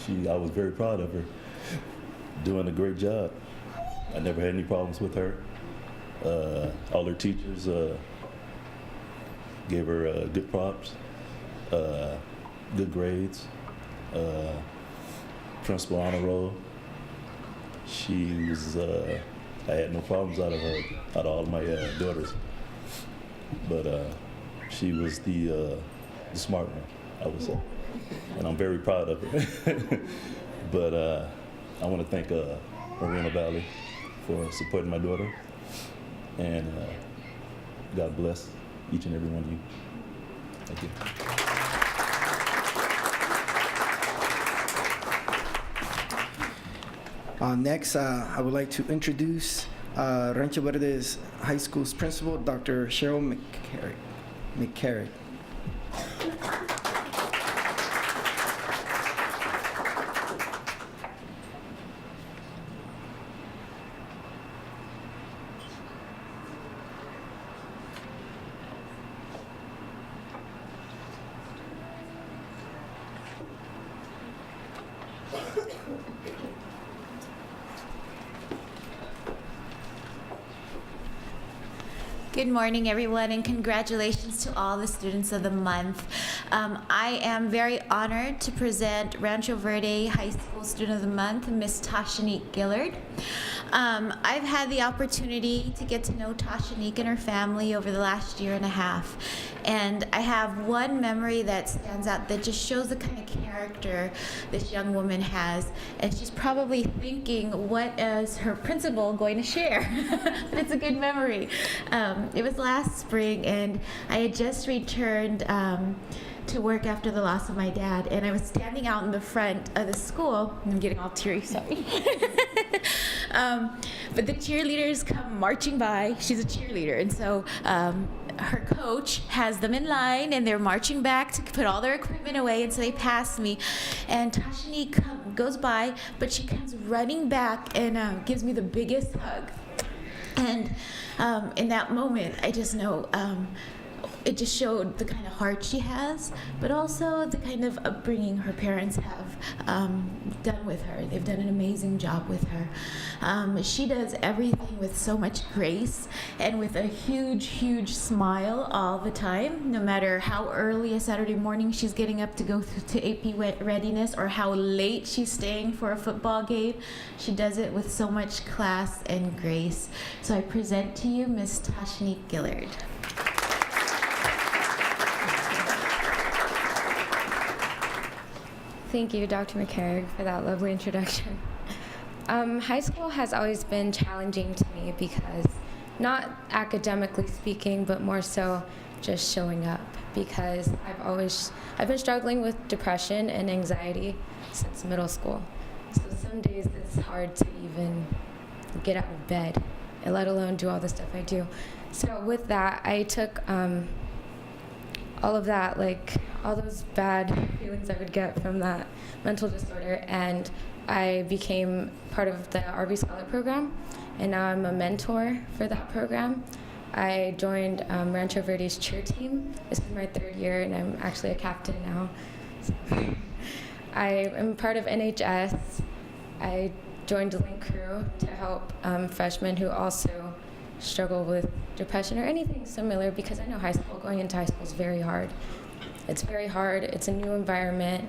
I was very proud of her, doing a great job. I never had any problems with her. All her teachers gave her good props, good grades, principal honor roll. She was, I had no problems out of her, out of all of my daughters. But she was the smart one, I would say. And I'm very proud of her. But I want to thank Moreno Valley for supporting my daughter. And God bless each and every one of you. Thank you. Next, I would like to introduce Rancho Verdes High School's principal, Dr. Cheryl McCarrick. Good morning, everyone, and congratulations to all the students of the month. I am very honored to present Rancho Verde High School Student of the Month, Miss Tashanique Gillard. I've had the opportunity to get to know Tashanique and her family over the last year and a half, and I have one memory that stands out that just shows the kind of character this young woman has, and she's probably thinking, what is her principal going to share? But it's a good memory. It was last spring, and I had just returned to work after the loss of my dad, and I was standing out in the front of the school. I'm getting all teary, sorry. But the cheerleaders come marching by. She's a cheerleader, and so her coach has them in line, and they're marching back to put all their equipment away, and so they pass me, and Tashanique goes by, but she comes running back and gives me the biggest hug. And in that moment, I just know it just showed the kind of heart she has, but also the kind of upbringing her parents have done with her. They've done an amazing job with her. She does everything with so much grace and with a huge, huge smile all the time, no matter how early a Saturday morning she's getting up to go to AP readiness or how late she's staying for a football game. She does it with so much class and grace. So I present to you Miss Tashnique Gillard. Thank you, Dr. McCarrick, for that lovely introduction. High school has always been challenging to me because, not academically speaking, but more so just showing up, because I've been struggling with depression and anxiety since middle school. So some days it's hard to even get out of bed, and let alone do all the stuff I do. So with that, I took all of that, like all those bad feelings I would get from that mental disorder, and I became part of the RV Scholar program, and now I'm a mentor for that program. I joined Rancho Verde's cheer team. This is my 3rd year, and I'm actually a captain now. I am part of NHS. I joined the Link Crew to help freshmen who also struggle with depression or anything similar, because I know going into high school is very hard. It's very hard. It's a new environment.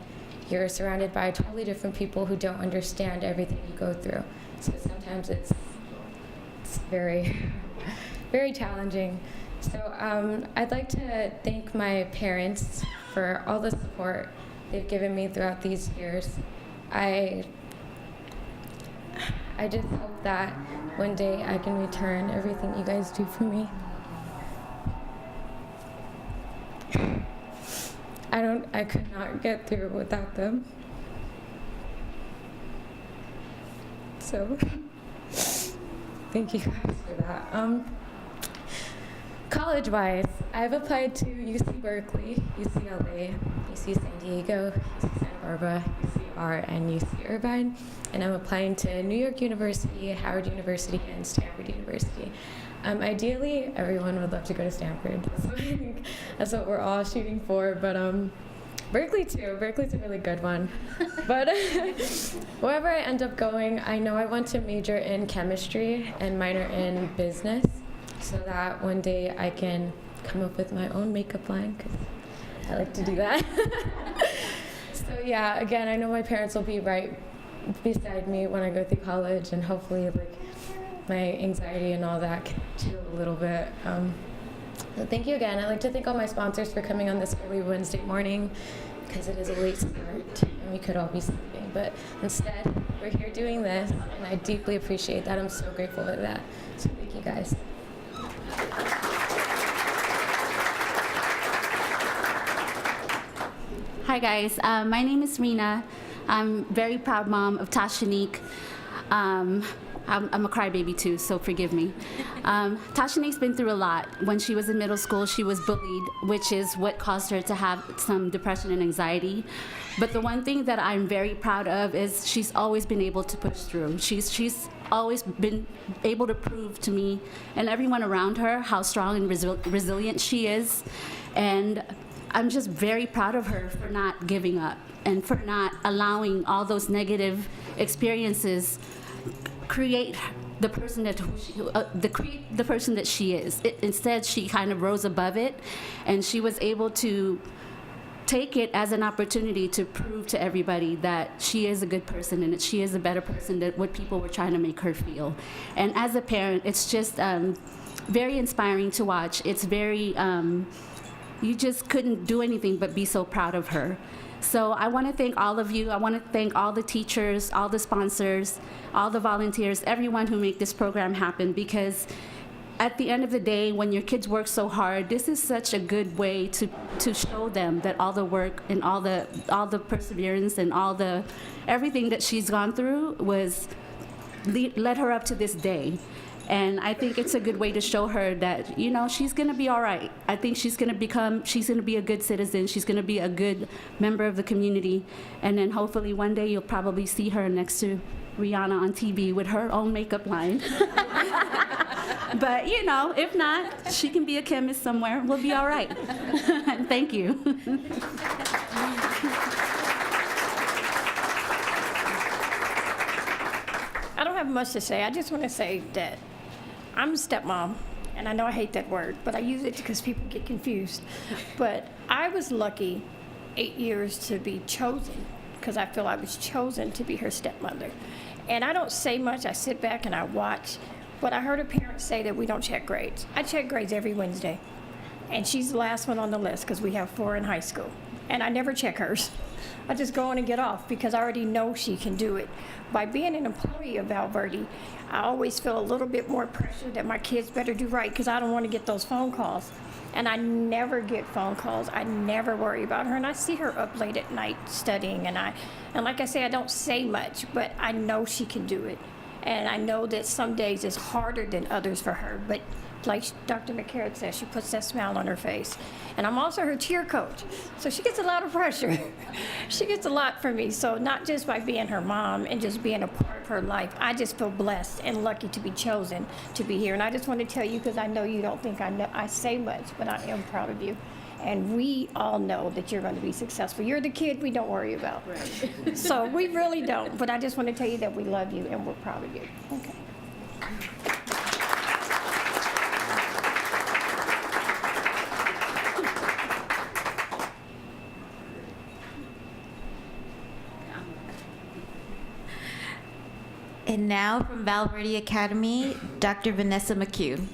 You're surrounded by totally different people who don't understand everything you go through. So sometimes it's very, very challenging. So I'd like to thank my parents for all the support they've given me throughout these years. I just hope that one day I can return everything you guys do for me. I could not get through without them. So, thank you guys for that. College-wise, I've applied to UC Berkeley, UCLA, UC San Diego, UC Santa Barbara, UCR, and UC Irvine, and I'm applying to New York University, Howard University, and Stanford University. Ideally, everyone would love to go to Stanford, so I think that's what we're all shooting for, but Berkeley too. Berkeley's a really good one. But wherever I end up going, I know I want to major in chemistry and minor in business, so that one day I can come up with my own makeup line, because I like to do that. So yeah, again, I know my parents will be right beside me when I go through college, and hopefully my anxiety and all that can chill a little bit. So thank you again. I'd like to thank all my sponsors for coming on this early Wednesday morning, because it is a late start and we could all be sleeping. But instead, we're here doing this, and I deeply appreciate that. I'm so grateful for that. So thank you guys. Hi guys, my name is Rena. I'm very proud mom of Tashnique. I'm a crybaby too, so forgive me. Tashnique's been through a lot. When she was in middle school, she was bullied, which is what caused her to have some depression and anxiety. But the one thing that I'm very proud of is she's always been able to push through. She's always been able to prove to me and everyone around her how strong and resilient she is. And I'm just very proud of her for not giving up and for not allowing all those negative experiences create the person that she is. Instead, she kind of rose above it, and she was able to take it as an opportunity to prove to everybody that she is a good person and that she is a better person than what people were trying to make her feel. And as a parent, it's just very inspiring to watch. It's very, you just couldn't do anything but be so proud of her. So I want to thank all of you. I want to thank all the teachers, all the sponsors, all the volunteers, everyone who make this program happen, because at the end of the day, when your kids work so hard, this is such a good way to show them that all the work and all the perseverance and everything that she's gone through was led her up to this day. And I think it's a good way to show her that, you know, she's going to be all right. I think she's going to be a good citizen. She's going to be a good member of the community. And then hopefully one day you'll probably see her next to Rihanna on TV with her own makeup line. But, you know, if not, she can be a chemist somewhere. We'll be all right. Thank you. I don't have much to say. I just want to say that I'm a stepmom, and I know I hate that word, but I use it because people get confused. But I was lucky 8 years to be chosen, because I feel I was chosen to be her stepmother. And I don't say much. I sit back and I watch. But I heard a parent say that we don't check grades. I check grades every Wednesday. And she's the last one on the list because we have 4 in high school. And I never check hers. I just go in and get off because I already know she can do it. By being an employee of Valverde, I always feel a little bit more pressure that my kids better do right because I don't want to get those phone calls. And I never get phone calls. I never worry about her. And I see her up late at night studying. And like I say, I don't say much, but I know she can do it. And I know that some days it's harder than others for her. But like Dr. McCarrick says, she puts that smile on her face. And I'm also her cheer coach. So she gets a lot of pressure. She gets a lot from me. So not just by being her mom and just being a part of her life, I just feel blessed and lucky to be chosen to be here. And I just want to tell you, because I know you don't think I say much, but I am proud of you. And we all know that you're going to be successful. You're the kid we don't worry about. Right. So we really don't. But I just want to tell you that we love you and we're proud of you. Okay. And now from Valverde Academy, Dr. Vanessa McHugh.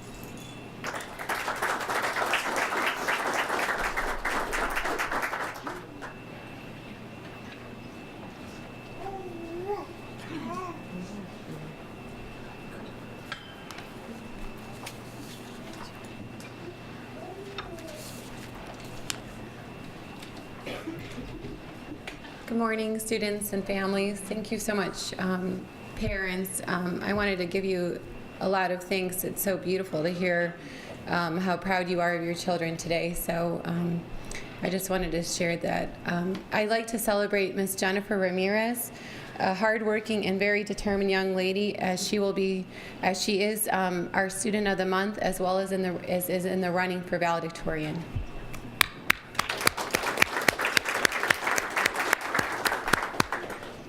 Good morning, students and families. Thank you so much, parents. I wanted to give you a lot of thanks. It's so beautiful to hear how proud you are of your children today. So I just wanted to share that. I'd like to celebrate Miss Jennifer Ramirez, a hardworking and very determined young lady, as she is our student of the month, as well as is in the running for valedictorian.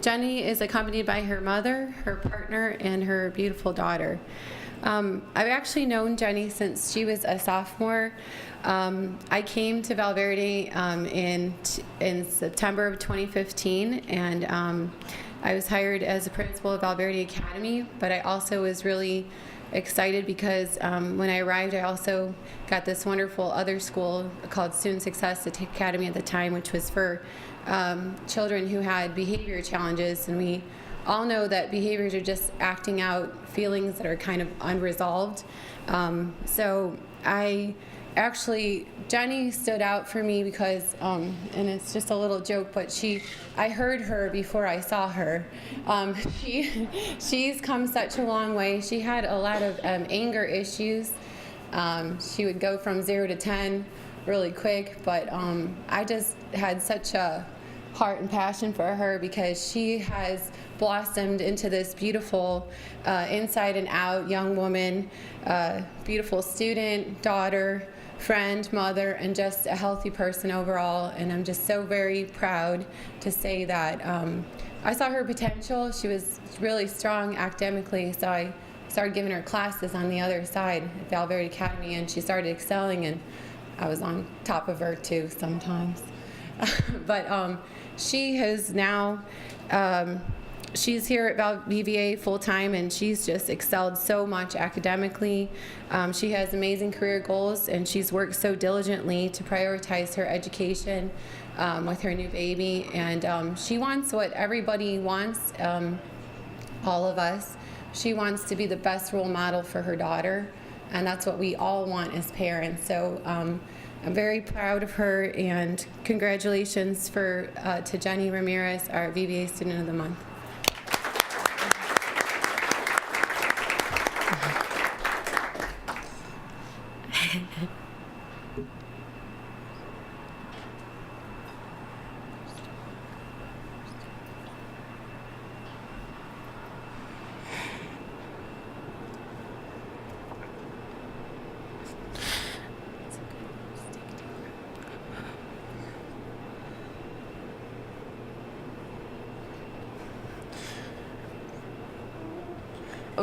Jenny is accompanied by her mother, her partner, and her beautiful daughter. I've actually known Jenny since she was a sophomore. I came to Valverde in September of 2015, and I was hired as a principal of Valverde Academy, but I also was really excited because when I arrived, I also got this wonderful other school called Student Success Academy at the time, which was for children who had behavior challenges. And we all know that behaviors are just acting out feelings that are kind of unresolved. So Jenny stood out for me because, and it's just a little joke, but I heard her before I saw her. She's come such a long way. She had a lot of anger issues. She would go from 0 to 10 really quick, but I just had such a heart and passion for her because she has blossomed into this beautiful inside and out young woman, beautiful student, daughter, friend, mother, and just a healthy person overall. And I'm just so very proud to say that I saw her potential. She was really strong academically, so I started giving her classes on the other side at Valverde Academy, and she started excelling, and I was on top of her too sometimes. But she has now, she's here at VVA full-time, and she's just excelled so much academically. She has amazing career goals, and she's worked so diligently to prioritize her education with her new baby. And she wants what everybody wants, all of us. She wants to be the best role model for her daughter, and that's what we all want as parents. So I'm very proud of her, and congratulations to Jenny Ramirez, our VVA Student of the Month.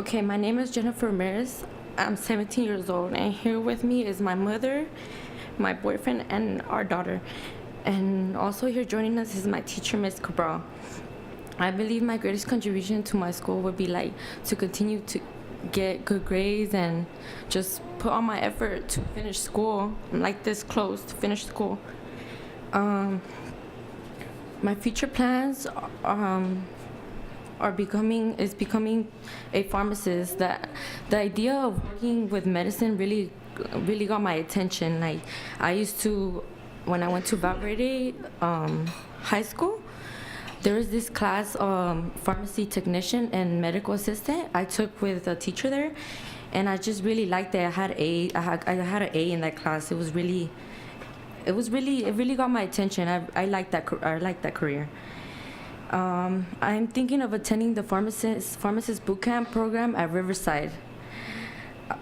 Okay, my name is Jennifer Ramirez. I'm 17 years old, and here with me is my mother, my boyfriend, and our daughter. And also here joining us is my teacher, Miss Cabral. I believe my greatest contribution to my school would be like to continue to get good grades and just put all my effort to finish school. I'm like this close to finish school. My future plans are becoming a pharmacist. That the idea of working with medicine really got my attention. Like I used to, when I went to Valverde High School, there was this class, pharmacy technician and medical assistant I took with a teacher there, and I just really liked it. I had an A in that class. It really got my attention. I liked that career. I'm thinking of attending the pharmacist boot camp program at Riverside,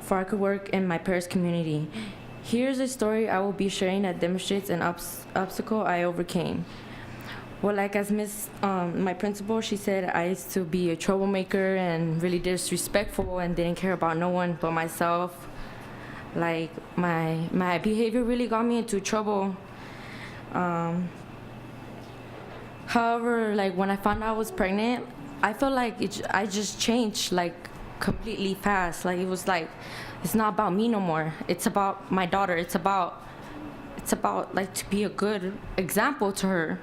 for I could work in my Paris community. Here's a story I will be sharing that demonstrates an obstacle I overcame. Well, like as my principal, she said I used to be a troublemaker and really disrespectful and didn't care about no one but myself. Like my behavior really got me into trouble. However, like when I found out I was pregnant, I felt like I just changed like completely fast. Like it was like, it's not about me no more. It's about my daughter. It's about like to be a good example to her.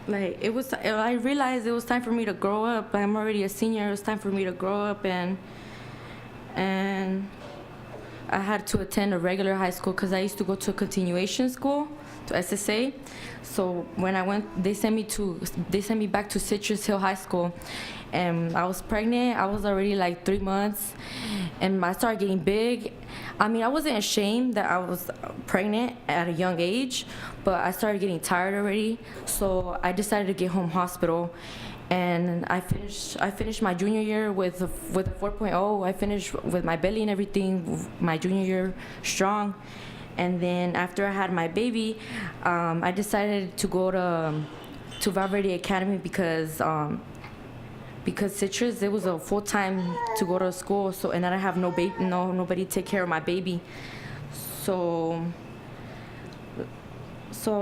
Like I realized it was time for me to grow up. I'm already a senior. It was time for me to grow up, and I had to attend a regular high school because I used to go to a continuation school, to SSA. So when I went, they sent me back to Citrus Hill High School, and I was pregnant. I was already like 3 months, and I started getting big. I mean, I wasn't ashamed that I was pregnant at a young age, but I started getting tired already. So I decided to get home hospital, and I finished my junior year with a 4.0. I finished with my belly and everything, my junior year strong. And then after I had my baby, I decided to go to Valverde Academy because Citrus, it was a full time to go to school. So, and I didn't have nobody to take care of my baby. So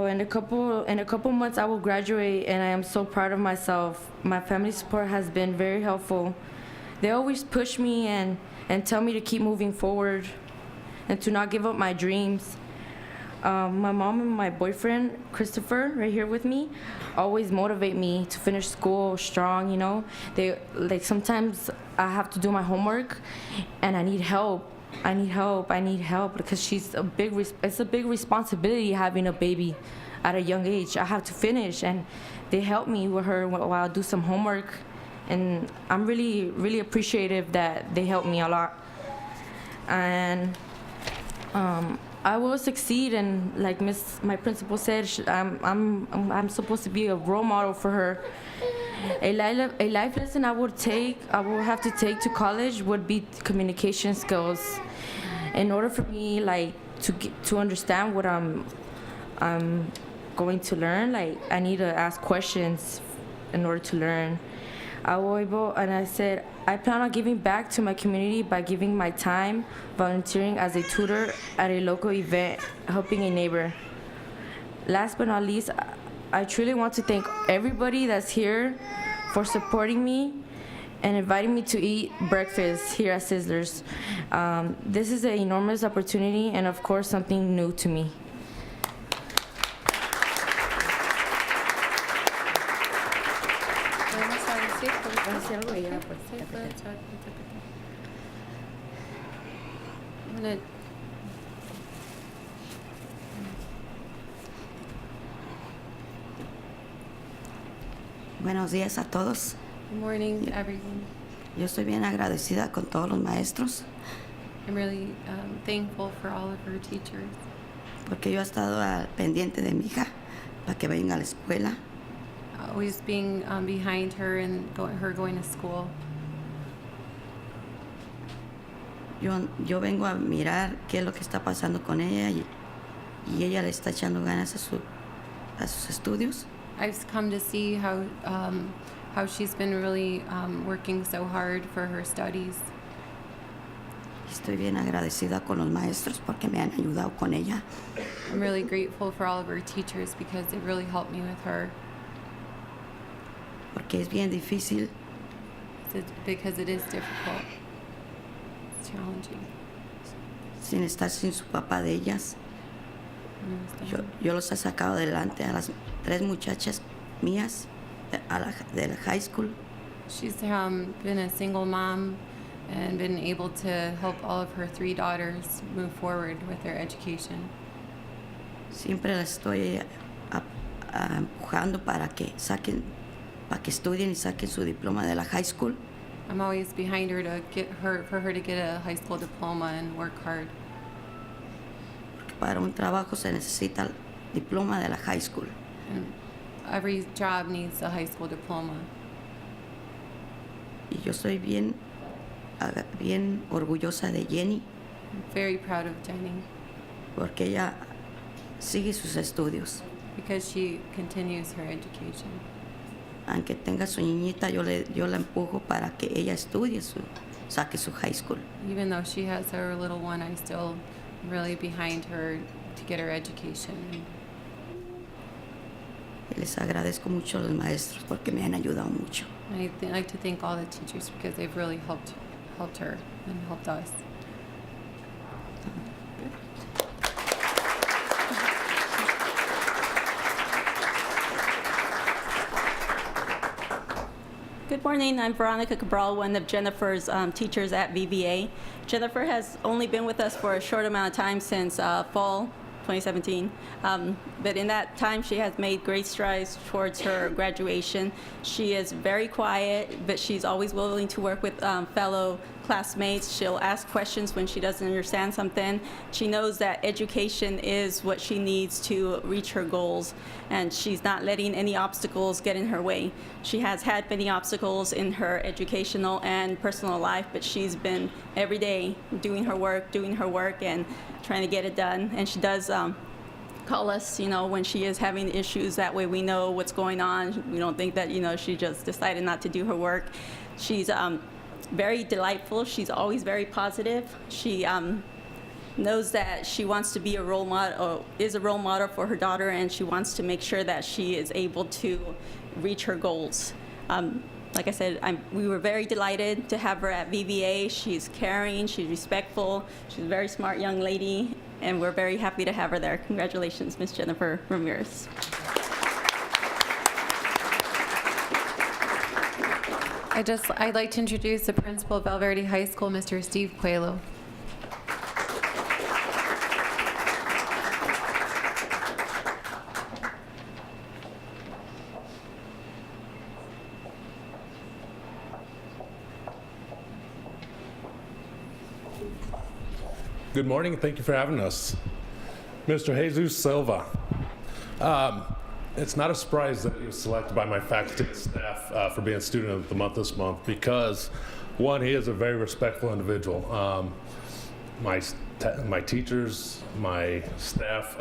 in a couple months I will graduate, and I am so proud of myself. My family support has been very helpful. They always push me and tell me to keep moving forward and to not give up my dreams. My mom and my boyfriend, Christopher, right here with me, always motivate me to finish school strong, you know. They, like, sometimes I have to do my homework and I need help because it's a big responsibility having a baby at a young age. I have to finish, and they help me with her while I do some homework, and I'm really, really appreciative that they help me a lot. And I will succeed, and like my principal said, I'm supposed to be a role model for her. A life lesson I will have to take to college would be communication skills. In order for me, like, to understand what I'm going to learn, like, I need to ask questions in order to learn. I said, I plan on giving back to my community by giving my time, volunteering as a tutor at a local event, helping a neighbor. Last but not least, I truly want to thank everybody that's here for supporting me and inviting me to eat breakfast here at Sizzlers. This is an enormous opportunity and, of course, something new to me. Buenos días a todos. Good morning, everyone. Yo estoy bien agradecida con todos los maestros. I'm really thankful for all of her teachers. Porque yo he estado pendiente de mi hija para que vayan a la escuela. Always being behind her and going to school. Yo vengo a mirar qué es lo que está pasando con ella y ella le está echando ganas a sus estudios. I've come to see how she's been really working so hard for her studies. Estoy bien agradecida con los maestros porque me han ayudado con ella. I'm really grateful for all of her teachers because it really helped me with her. Porque es bien difícil. Because it is difficult. It's challenging. Sin estar sin su papá de ellas. Yo los he sacado adelante a las 3 muchachas mías de la high school. She's been a single mom and been able to help all of her 3 daughters move forward with their education. Siempre las estoy empujando para que estudien y saquen su diploma de la high school. I'm always behind her for her to get a high school diploma and work hard. Porque para un trabajo se necesita el diploma de la high school. And every job needs a high school diploma. Y yo estoy bien orgullosa de Jenny. I'm very proud of Jenny. Porque ella sigue sus estudios. Because she continues her education. Aunque tenga su niñita, yo la empujo para que ella estudie, saque su high school. Even though she has her little one, I still am really behind her to get her education. Y les agradezco mucho a los maestros porque me han ayudado mucho. I'd like to thank all the teachers because they've really helped her and helped us. Good morning. I'm Veronica Cabral, one of Jennifer's teachers at VVA. Jennifer has only been with us for a short amount of time since fall 2017. But in that time, she has made great strides towards her graduation. She is very quiet, but she's always willing to work with fellow classmates. She'll ask questions when she doesn't understand something. She knows that education is what she needs to reach her goals, and she's not letting any obstacles get in her way. She has had many obstacles in her educational and personal life, but she's been every day doing her work, and trying to get it done. And she does call us, when she is having issues. That way we know what's going on. We don't think that, she just decided not to do her work. She's very delightful. She's always very positive. She knows that she wants to be a role model, or is a role model for her daughter, and she wants to make sure that she is able to reach her goals. Like I said, we were very delighted to have her at VVA. She's caring, she's respectful, she's a very smart young lady, and we're very happy to have her there. Congratulations, Ms. Jennifer Ramirez. I'd like to introduce the principal of Valverde High School, Mr. Steve Coelho. Good morning, thank you for having us. Mr. Jesus Silva. It's not a surprise that he was selected by my faculty and staff for being Student of the Month this month because, one, he is a very respectful individual. My teachers, my staff,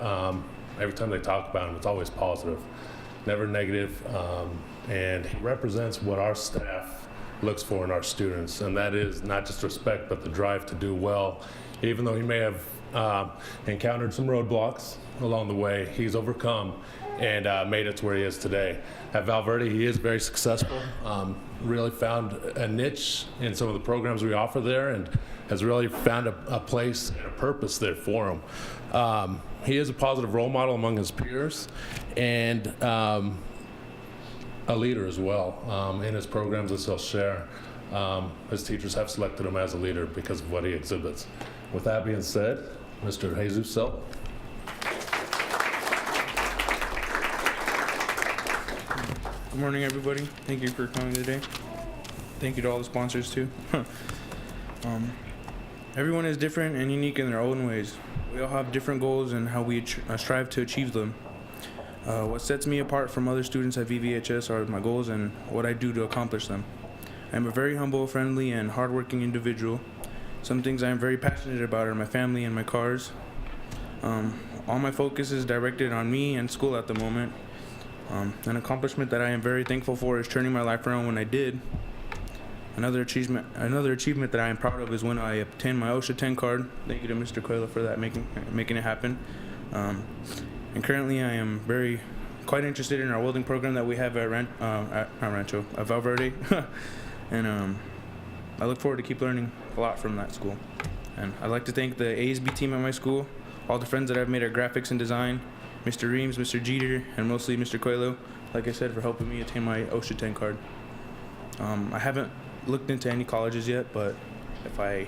every time they talk about him, it's always positive, never negative, and he represents what our staff looks for in our students, and that is not just respect, but the drive to do well. Even though he may have encountered some roadblocks along the way, he's overcome and made it to where he is today. At Valverde, he is very successful, really found a niche in some of the programs we offer there, and has really found a place and a purpose there for him. He is a positive role model among his peers, and a leader as well in his programs, as he'll share. His teachers have selected him as a leader because of what he exhibits. With that being said, Mr. Jesus Silva. Good morning, everybody. Thank you for coming today. Thank you to all the sponsors, too. Everyone is different and unique in their own ways. We all have different goals and how we strive to achieve them. What sets me apart from other students at VVHS are my goals and what I do to accomplish them. I'm a very humble, friendly, and hardworking individual. Some things I am very passionate about are my family and my cars. All my focus is directed on me and school at the moment. An accomplishment that I am very thankful for is turning my life around when I did. Another achievement that I am proud of is when I obtained my OSHA 10 card. Thank you to Mr. Coelho for that, making it happen. And currently I am quite interested in our welding program that we have at Valverde. And I look forward to keep learning a lot from that school. And I'd like to thank the ASB team at my school, all the friends that I've made at graphics and design, Mr. Reams, Mr. Jeter, and mostly Mr. Coelho, like I said, for helping me attain my OSHA 10 card. I haven't looked into any colleges yet, but if I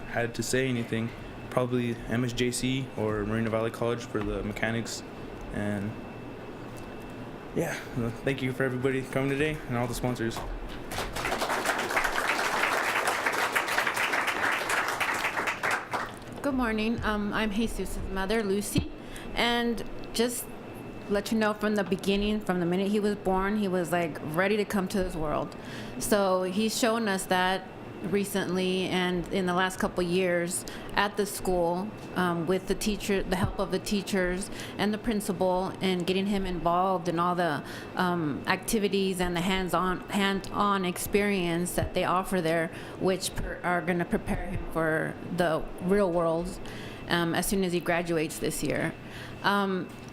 had to say anything, probably MSJC or Moreno Valley College for the mechanics. And yeah, thank you for everybody coming today and all the sponsors. Good morning. I'm Jesus' mother, Lucy, and just let you know from the beginning, from the minute he was born, he was like ready to come to this world. So he's shown us that recently and in the last couple years at the school with the help of the teachers and the principal, and getting him involved in all the activities and the hands-on experience that they offer there, which are going to prepare him for the real world as soon as he graduates this year.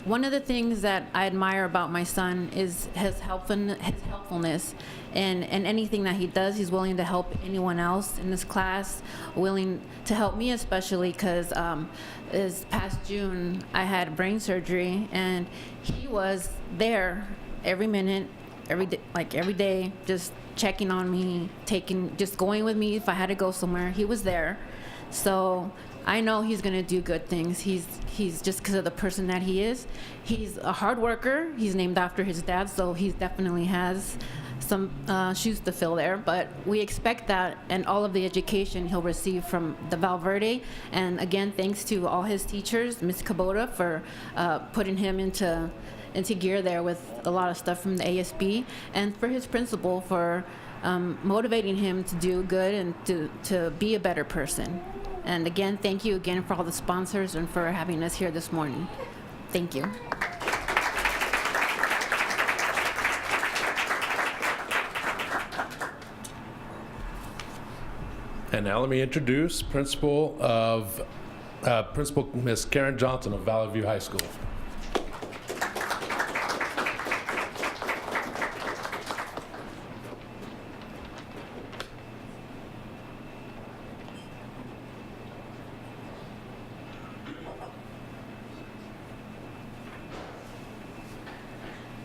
One of the things that I admire about my son is his helpfulness. And anything that he does, he's willing to help anyone else in this class, willing to help me especially, because this past June I had brain surgery, and he was there every minute, every day, just checking on me, just going with me if I had to go somewhere. He was there. So I know he's gonna do good things. He's just because of the person that he is. He's a hard worker. He's named after his dad, so he definitely has some shoes to fill there. But we expect that, and all of the education he'll receive from the Valverde. And again, thanks to all his teachers, Ms. Kubota, for putting him into gear there with a lot of stuff from the ASB, and for his principal for motivating him to do good and to be a better person. And again, thank you again for all the sponsors and for having us here this morning. Thank you. And now let me introduce Principal Miss Karen Johnson of Valley View High School.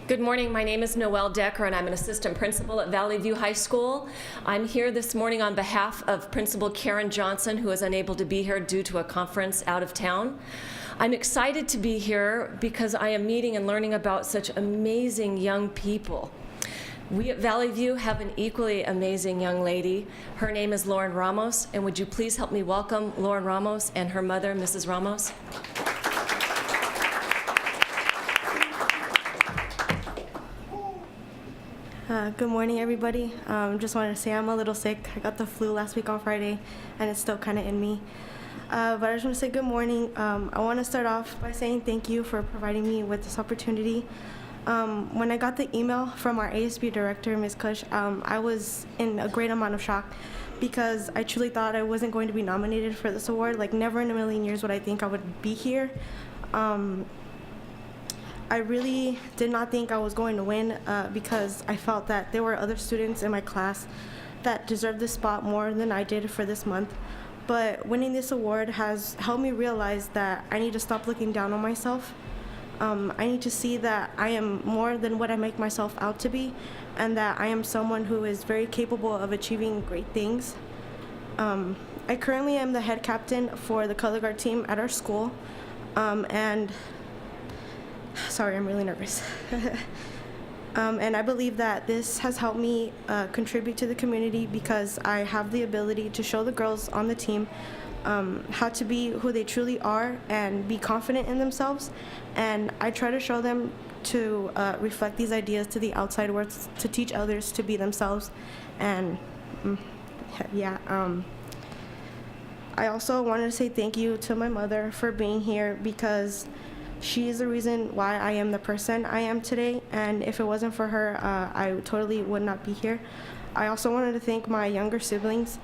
Good morning. My name is Noelle Decker, and I'm an assistant principal at Valley View High School. I'm here this morning on behalf of Principal Karen Johnson, who is unable to be here due to a conference out of town. I'm excited to be here because I am meeting and learning about such amazing young people. We at Valley View have an equally amazing young lady. Her name is Lauren Ramos, and would you please help me welcome Lauren Ramos and her mother, Mrs. Ramos. Good morning, everybody. Just wanted to say I'm a little sick. I got the flu last week on Friday, and it's still kind of in me. But I just want to say good morning. I want to start off by saying thank you for providing me with this opportunity. When I got the email from our ASB director, Ms. Kush, I was in a great amount of shock because I truly thought I wasn't going to be nominated for this award. Like, never in a million years would I think I would be here. I really did not think I was going to win because I felt that there were other students in my class that deserved this spot more than I did for this month. But winning this award has helped me realize that I need to stop looking down on myself. I need to see that I am more than what I make myself out to be, and that I am someone who is very capable of achieving great things. I currently am the head captain for the color guard team at our school, and sorry, I'm really nervous. And I believe that this has helped me contribute to the community because I have the ability to show the girls on the team how to be who they truly are and be confident in themselves. And I try to show them to reflect these ideas to the outside world, to teach others to be themselves. And I also wanted to say thank you to my mother for being here because She is the reason why I am the person I am today, and if it wasn't for her, I totally would not be here. I also wanted to thank my younger siblings,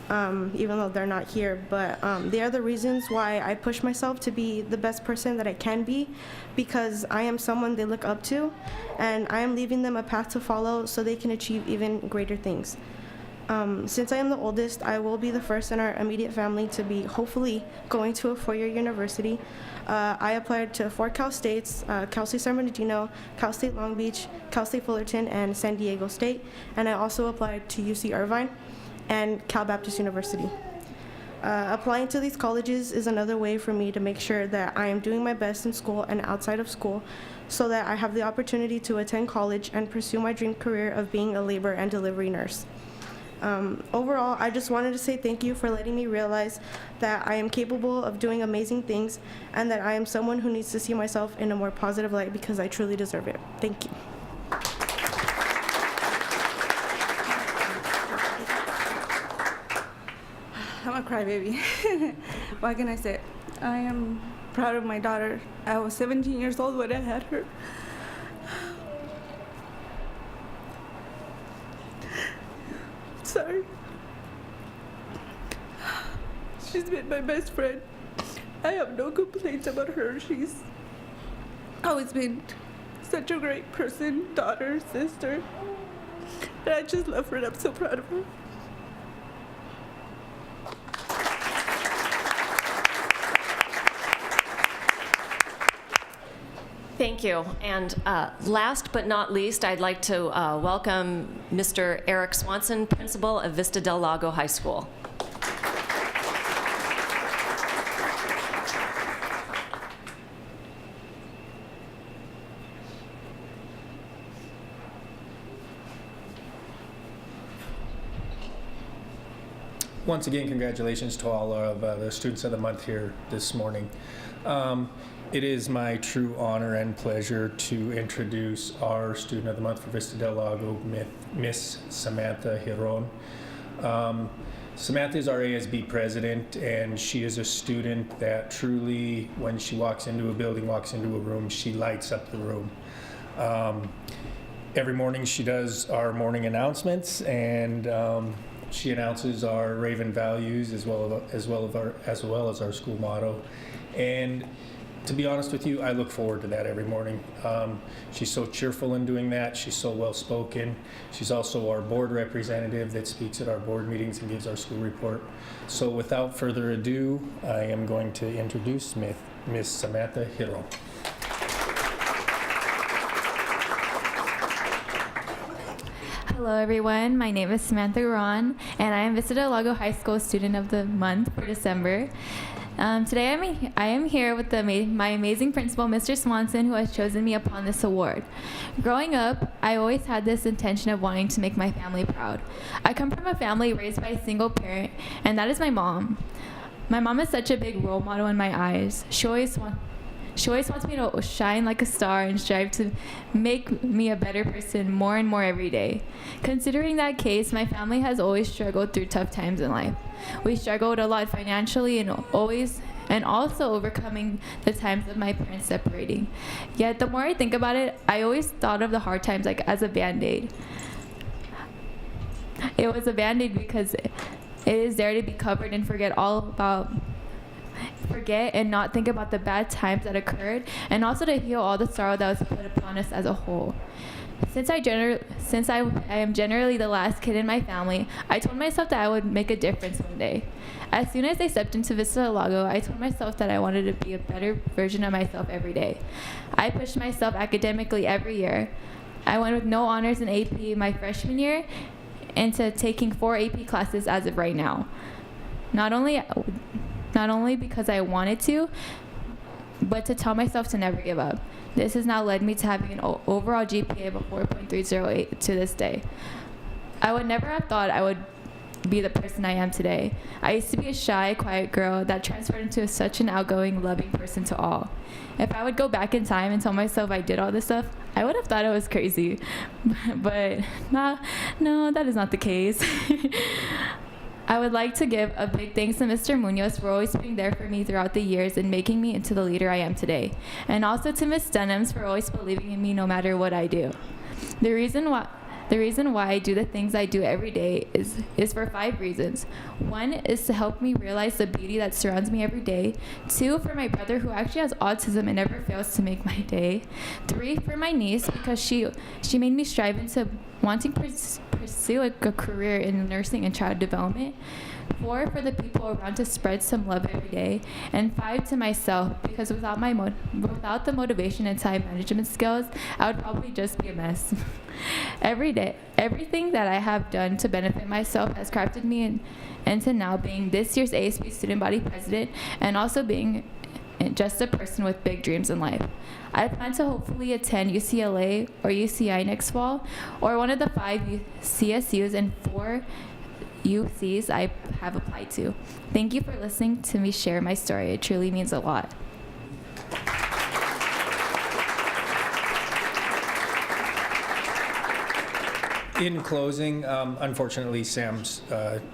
even though they're not here, but they are the reasons why I push myself to be the best person that I can be, because I am someone they look up to, and I am leaving them a path to follow so they can achieve even greater things. Since I am the oldest, I will be the first in our immediate family to be hopefully going to a four-year university. I applied to 4 Cal States, Cal State San Bernardino, Cal State Long Beach, Cal State Fullerton, and San Diego State, and I also applied to UC Irvine and Cal Baptist University. Applying to these colleges is another way for me to make sure that I am doing my best in school and outside of school, so that I have the opportunity to attend college and pursue my dream career of being a labor and delivery nurse. Overall, I just wanted to say thank you for letting me realize that I am capable of doing amazing things, and that I am someone who needs to see myself in a more positive light, because I truly deserve it. Thank you. I'm a crybaby. What can I say? I am proud of my daughter. I was 17 years old when I had her. Sorry. She's been my best friend. I have no complaints about her. She's always been such a great person, daughter, sister. And I just love her, and I'm so proud of her. Thank you. And last but not least, I'd like to welcome Mr. Eric Swanson, principal of Vista Del Lago High School. Once again, congratulations to all of the students of the month here this morning. It is my true honor and pleasure to introduce our student of the month for Vista Del Lago, Miss Samantha Giron. Samantha is our ASB president, and she is a student that truly, when she walks into a building, walks into a room, she lights up the room. Every morning she does our morning announcements, and she announces our Raven values as well as our school motto. And to be honest with you, I look forward to that every morning. She's so cheerful in doing that. She's so well-spoken. She's also our board representative that speaks at our board meetings and gives our school report. So without further ado, I am going to introduce Miss Samantha Giron. Hello everyone, my name is Samantha Giron, and I am Vista Del Lago High School Student of the Month for December. Today I am here with my amazing principal, Mr. Swanson, who has chosen me upon this award. Growing up, I always had this intention of wanting to make my family proud. I come from a family raised by a single parent, and that is my mom. My mom is such a big role model in my eyes. She always wants me to shine like a star and strive to make me a better person more and more every day. Considering that case, my family has always struggled through tough times in life. We struggled a lot financially and also overcoming the times of my parents separating. Yet the more I think about it, I always thought of the hard times like as a Band-Aid. It was a Band-Aid because it is there to be covered and forget and not think about the bad times that occurred, and also to heal all the sorrow that was put upon us as a whole. Since I am generally the last kid in my family, I told myself that I would make a difference one day. As soon as I stepped into Vista Del Lago, I told myself that I wanted to be a better version of myself every day. I pushed myself academically every year. I went with no honors in AP my freshman year into taking 4 AP classes as of right now. Not only because I wanted to, but to tell myself to never give up. This has now led me to having an overall GPA of a 4.308 to this day. I would never have thought I would be the person I am today. I used to be a shy, quiet girl that transferred into such an outgoing, loving person to all. If I would go back in time and tell myself I did all this stuff, I would have thought I was crazy. But no, that is not the case. I would like to give a big thanks to Mr. Munoz for always being there for me throughout the years and making me into the leader I am today. And also to Ms. Dunhams for always believing in me no matter what I do. The reason why I do the things I do every day is for 5 reasons. 1 is to help me realize the beauty that surrounds me every day. 2, for my brother who actually has autism and never fails to make my day. 3, for my niece because she made me strive into wanting to pursue a career in nursing and child development. 4, for the people around to spread some love every day. And 5, to myself, because without the motivation and time management skills, I would probably just be a mess. Every day, everything that I have done to benefit myself has crafted me into now being this year's ASB student body president and also being just a person with big dreams in life. I plan to hopefully attend UCLA or UCI next fall, or one of the 5 CSUs and 4 UCs I have applied to. Thank you for listening to me share my story. It truly means a lot. In closing, unfortunately, Sam's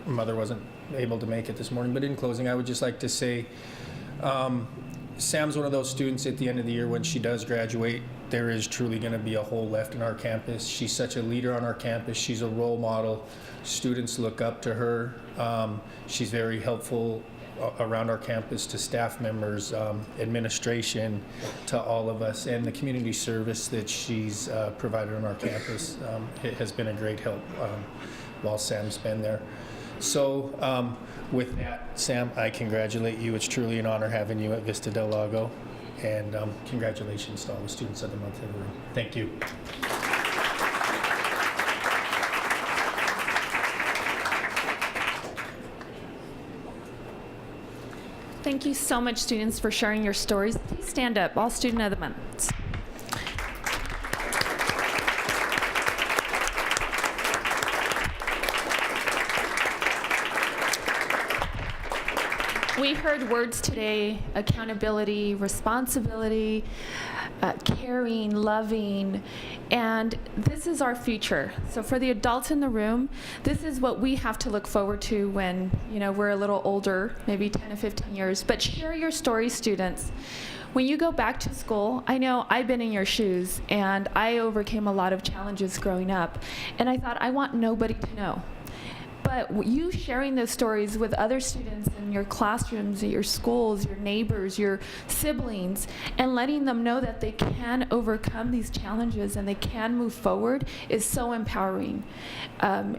mother wasn't able to make it this morning, but in closing, I would just like to say Sam's one of those students at the end of the year when she does graduate, there is truly going to be a hole left in our campus. She's such a leader on our campus. She's a role model. Students look up to her. She's very helpful around our campus to staff members, administration, to all of us, and the community service that she's provided on our campus. It has been a great help while Sam's been there. So with that, Sam, I congratulate you. It's truly an honor having you at Vista Del Lago, and congratulations to all the students of the month in the room. Thank you. Thank you so much, students, for sharing your stories. Please stand up, all Student of the Month. We heard words today: accountability, responsibility, caring, loving, and this is our future. So for the adults in the room, this is what we have to look forward to when, we're a little older, maybe 10 to 15 years. But share your stories, students. When you go back to school, I know I've been in your shoes, and I overcame a lot of challenges growing up, and I thought, I want nobody to know. But you sharing those stories with other students in your classrooms, at your schools, your neighbors, your siblings, and letting them know that they can overcome these challenges and they can move forward is so empowering.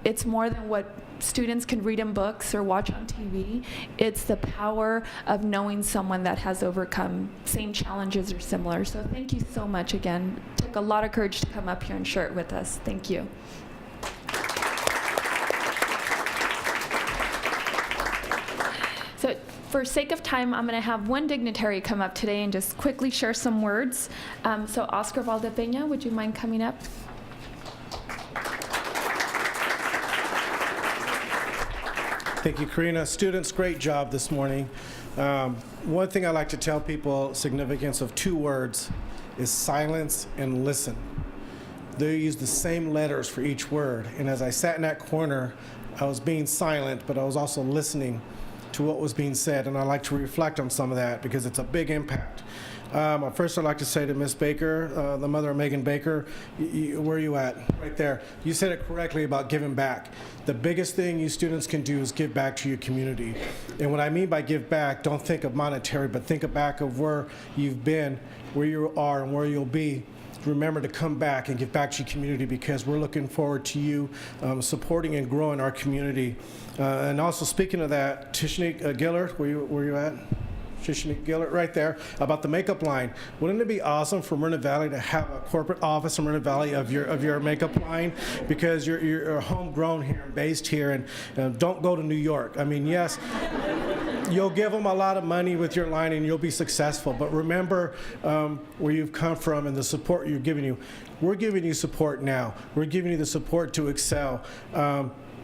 It's more than what students can read in books or watch on TV. It's the power of knowing someone that has overcome same challenges or similar. So thank you so much again. It took a lot of courage to come up here and share it with us. Thank you. So for sake of time, I'm going to have one dignitary come up today and just quickly share some words. So Oscar Valdepeña, would you mind coming up? Thank you, Karina. Students, great job this morning. One thing I like to tell people, significance of 2 words is silence and listen. They use the same letters for each word. And as I sat in that corner, I was being silent, but I was also listening to what was being said, and I like to reflect on some of that because it's a big impact. First, I'd like to say to Miss Baker, the mother of Megan Baker, where are you at? Right there. You said it correctly about giving back. The biggest thing you students can do is give back to your community. And what I mean by give back, don't think of monetary, but think back of where you've been, where you are, and where you'll be. Remember to come back and give back to your community because we're looking forward to you supporting and growing our community. And also speaking of that, Tishnik Gillard, where you at? Tishnik Gillard, right there, about the makeup line. Wouldn't it be awesome for Moreno Valley to have a corporate office in Moreno Valley of your makeup line? Because you're homegrown here and based here, and don't go to New York. I mean, yes, you'll give them a lot of money with your line and you'll be successful, but remember where you've come from and the support you're giving you. We're giving you support now. We're giving you the support to excel.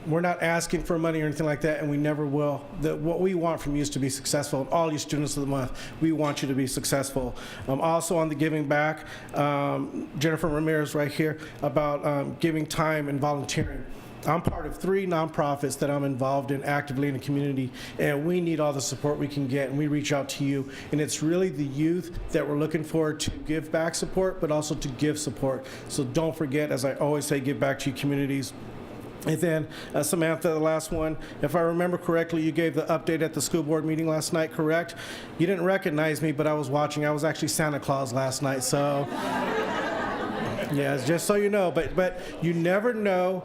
We're not asking for money or anything like that, and we never will. What we want from you is to be successful. All you students of the month, we want you to be successful. Also on the giving back, Jennifer Ramirez right here, about giving time and volunteering. I'm part of 3 nonprofits that I'm involved in actively in the community, and we need all the support we can get, and we reach out to you. And it's really the youth that we're looking for to give back support, but also to give support. So don't forget, as I always say, give back to your communities. And then, Samantha, the last one, if I remember correctly, you gave the update at the school board meeting last night, correct? You didn't recognize me, but I was watching. I was actually Santa Claus last night, so yeah, just so you know. But you never know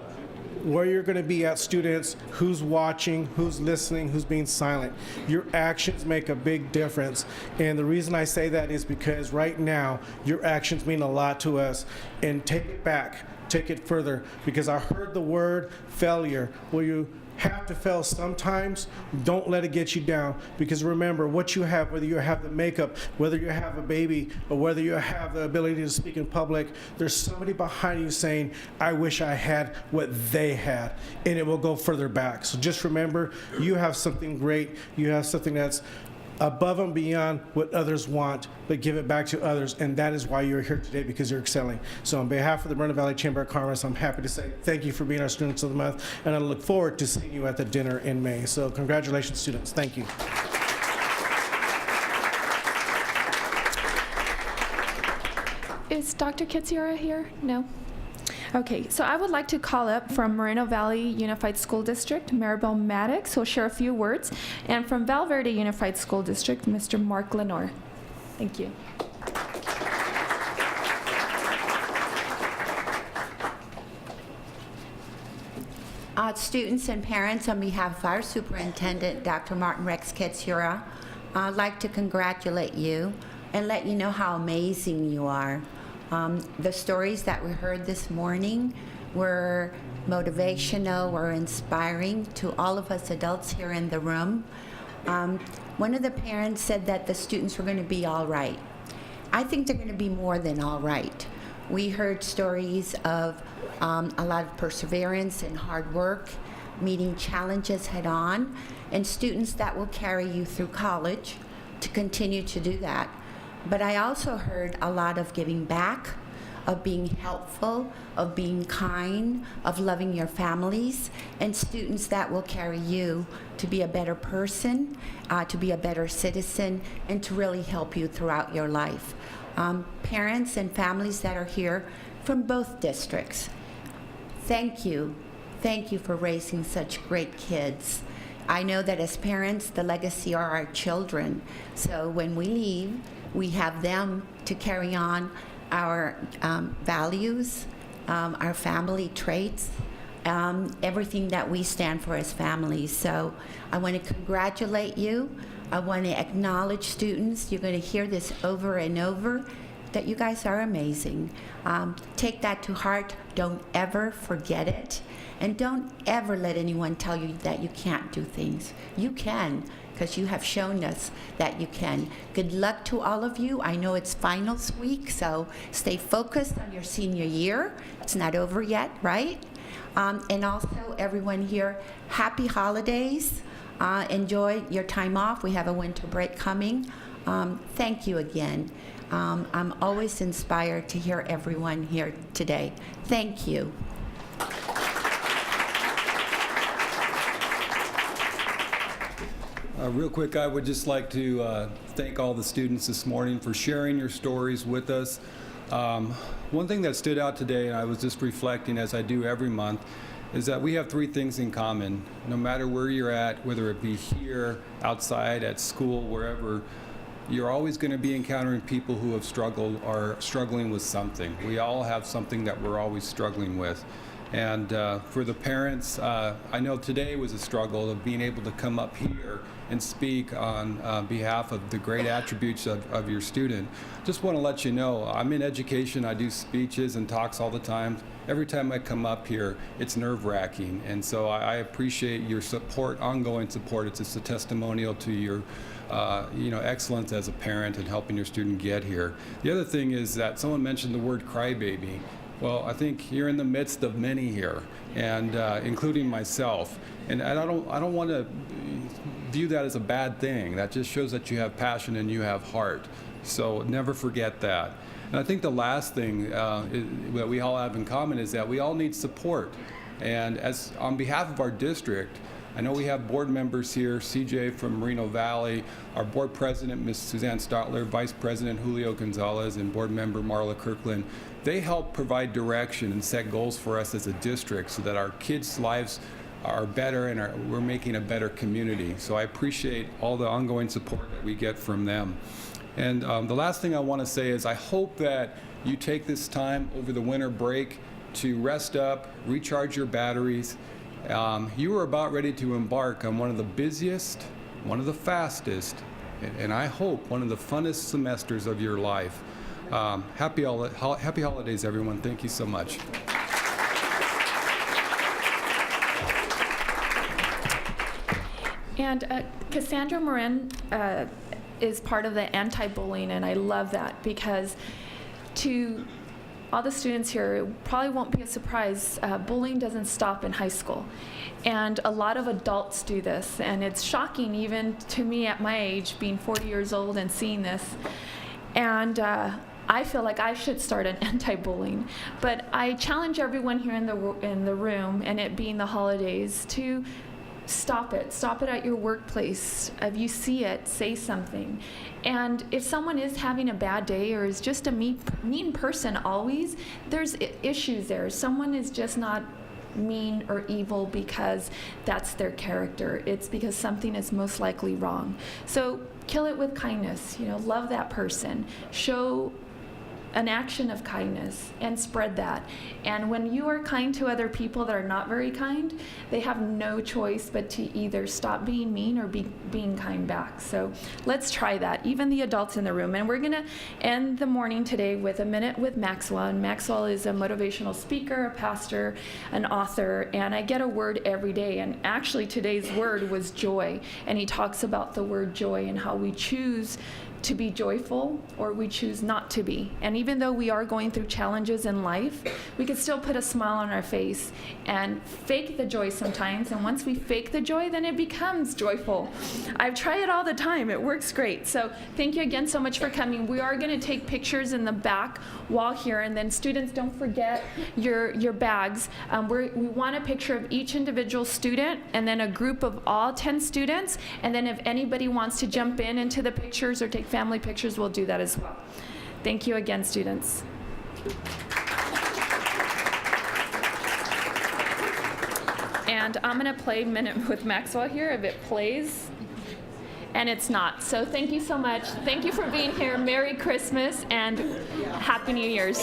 where you're going to be at, students, who's watching, who's listening, who's being silent. Your actions make a big difference. And the reason I say that is because right now, your actions mean a lot to us. And take it back, take it further, because I heard the word failure. Well, you have to fail sometimes. Don't let it get you down, because remember, what you have, whether you have the makeup, whether you have a baby, or whether you have the ability to speak in public, there's somebody behind you saying, I wish I had what they had, and it will go further back. So just remember, you have something great. You have something that's above and beyond what others want, but give it back to others, and that is why you're here today, because you're excelling. So on behalf of the Moreno Valley Chamber of Commerce, I'm happy to say thank you for being our Students of the Month, and I look forward to seeing you at the dinner in May. So congratulations, students. Thank you. Is Dr. Kitsiora here? No? Okay, so I would like to call up from Moreno Valley Unified School District, Maribel Maddox, who will share a few words, and from Val Verde Unified School District, Mr. Mark Lenore. Thank you. Students and parents, on behalf of our superintendent, Dr. Martin Rex Kitsiora, I'd like to congratulate you and let you know how amazing you are. The stories that we heard this morning were motivational, were inspiring to all of us adults here in the room. One of the parents said that the students were going to be all right. I think they're going to be more than all right. We heard stories of a lot of perseverance and hard work, meeting challenges head on, and students that will carry you through college to continue to do that. But I also heard a lot of giving back, of being helpful, of being kind, of loving your families, and students that will carry you to be a better person, to be a better citizen, and to really help you throughout your life. Parents and families that are here from both districts, thank you. Thank you for raising such great kids. I know that as parents, the legacy are our children. So when we leave, we have them to carry on our values, our family traits, everything that we stand for as families. So I want to congratulate you. I want to acknowledge students. You're going to hear this over and over, that you guys are amazing. Take that to heart. Don't ever forget it. And don't ever let anyone tell you that you can't do things. You can, because you have shown us that you can. Good luck to all of you. I know it's finals week, so stay focused on your senior year. It's not over yet, right? And also, everyone here, happy holidays. Enjoy your time off. We have a winter break coming. Thank you again. I'm always inspired to hear everyone here today. Thank you. Real quick, I would just like to thank all the students this morning for sharing your stories with us. One thing that stood out today, and I was just reflecting as I do every month, is that we have 3 things in common. No matter where you're at, whether it be here, outside, at school, wherever, you're always going to be encountering people who have struggled or struggling with something. We all have something that we're always struggling with. And for the parents, I know today was a struggle of being able to come up here and speak on behalf of the great attributes of your student. Just want to let you know, I'm in education. I do speeches and talks all the time. Every time I come up here, it's nerve-wracking. And so I appreciate your support, ongoing support. It's just a testimonial to your excellence as a parent and helping your student get here. The other thing is that someone mentioned the word crybaby. Well, I think you're in the midst of many here, and including myself. And I don't want to view that as a bad thing. That just shows that you have passion and you have heart. So never forget that. And I think the last thing that we all have in common is that we all need support. And as on behalf of our district, I know we have board members here, CJ from Moreno Valley, our board president, Ms. Suzanne Stotler, vice president Julio Gonzalez, and board member Marla Kirkland. They help provide direction and set goals for us as a district so that our kids' lives are better and we're making a better community. So I appreciate all the ongoing support that we get from them. And the last thing I want to say is I hope that you take this time over the winter break to rest up, recharge your batteries. You are about ready to embark on one of the busiest, one of the fastest, and I hope one of the funnest semesters of your life. Happy holidays, everyone. Thank you so much. And Cassandra Moran is part of the anti-bullying, and I love that because to all the students here, it probably won't be a surprise, bullying doesn't stop in high school. And a lot of adults do this, and it's shocking even to me at my age, being 40 years old and seeing this. And I feel like I should start an anti-bullying. But I challenge everyone here in the room, and it being the holidays, to stop it. Stop it at your workplace. If you see it, say something. And if someone is having a bad day or is just a mean person always, there's issues there. Someone is just not mean or evil because that's their character. It's because something is most likely wrong. So kill it with kindness. Love that person. Show an action of kindness and spread that. And when you are kind to other people that are not very kind, they have no choice but to either stop being mean or being kind back. So let's try that, even the adults in the room. And we're gonna end the morning today with a minute with Maxwell. And Maxwell is a motivational speaker, a pastor, an author, and I get a word every day. And actually today's word was joy. And he talks about the word joy and how we choose to be joyful or we choose not to be. And even though we are going through challenges in life, we can still put a smile on our face and fake the joy sometimes. And once we fake the joy, then it becomes joyful. I've tried it all the time. It works great. So thank you again so much for coming. We are going to take pictures in the back wall here. And then students, don't forget your bags. We want a picture of each individual student and then a group of all 10 students. And then if anybody wants to jump into the pictures or take family pictures, we'll do that as well. Thank you again, students. And I'm going to play Minute with Maxwell here if it plays. And it's not. So thank you so much. Thank you for being here. Merry Christmas and Happy New Year's.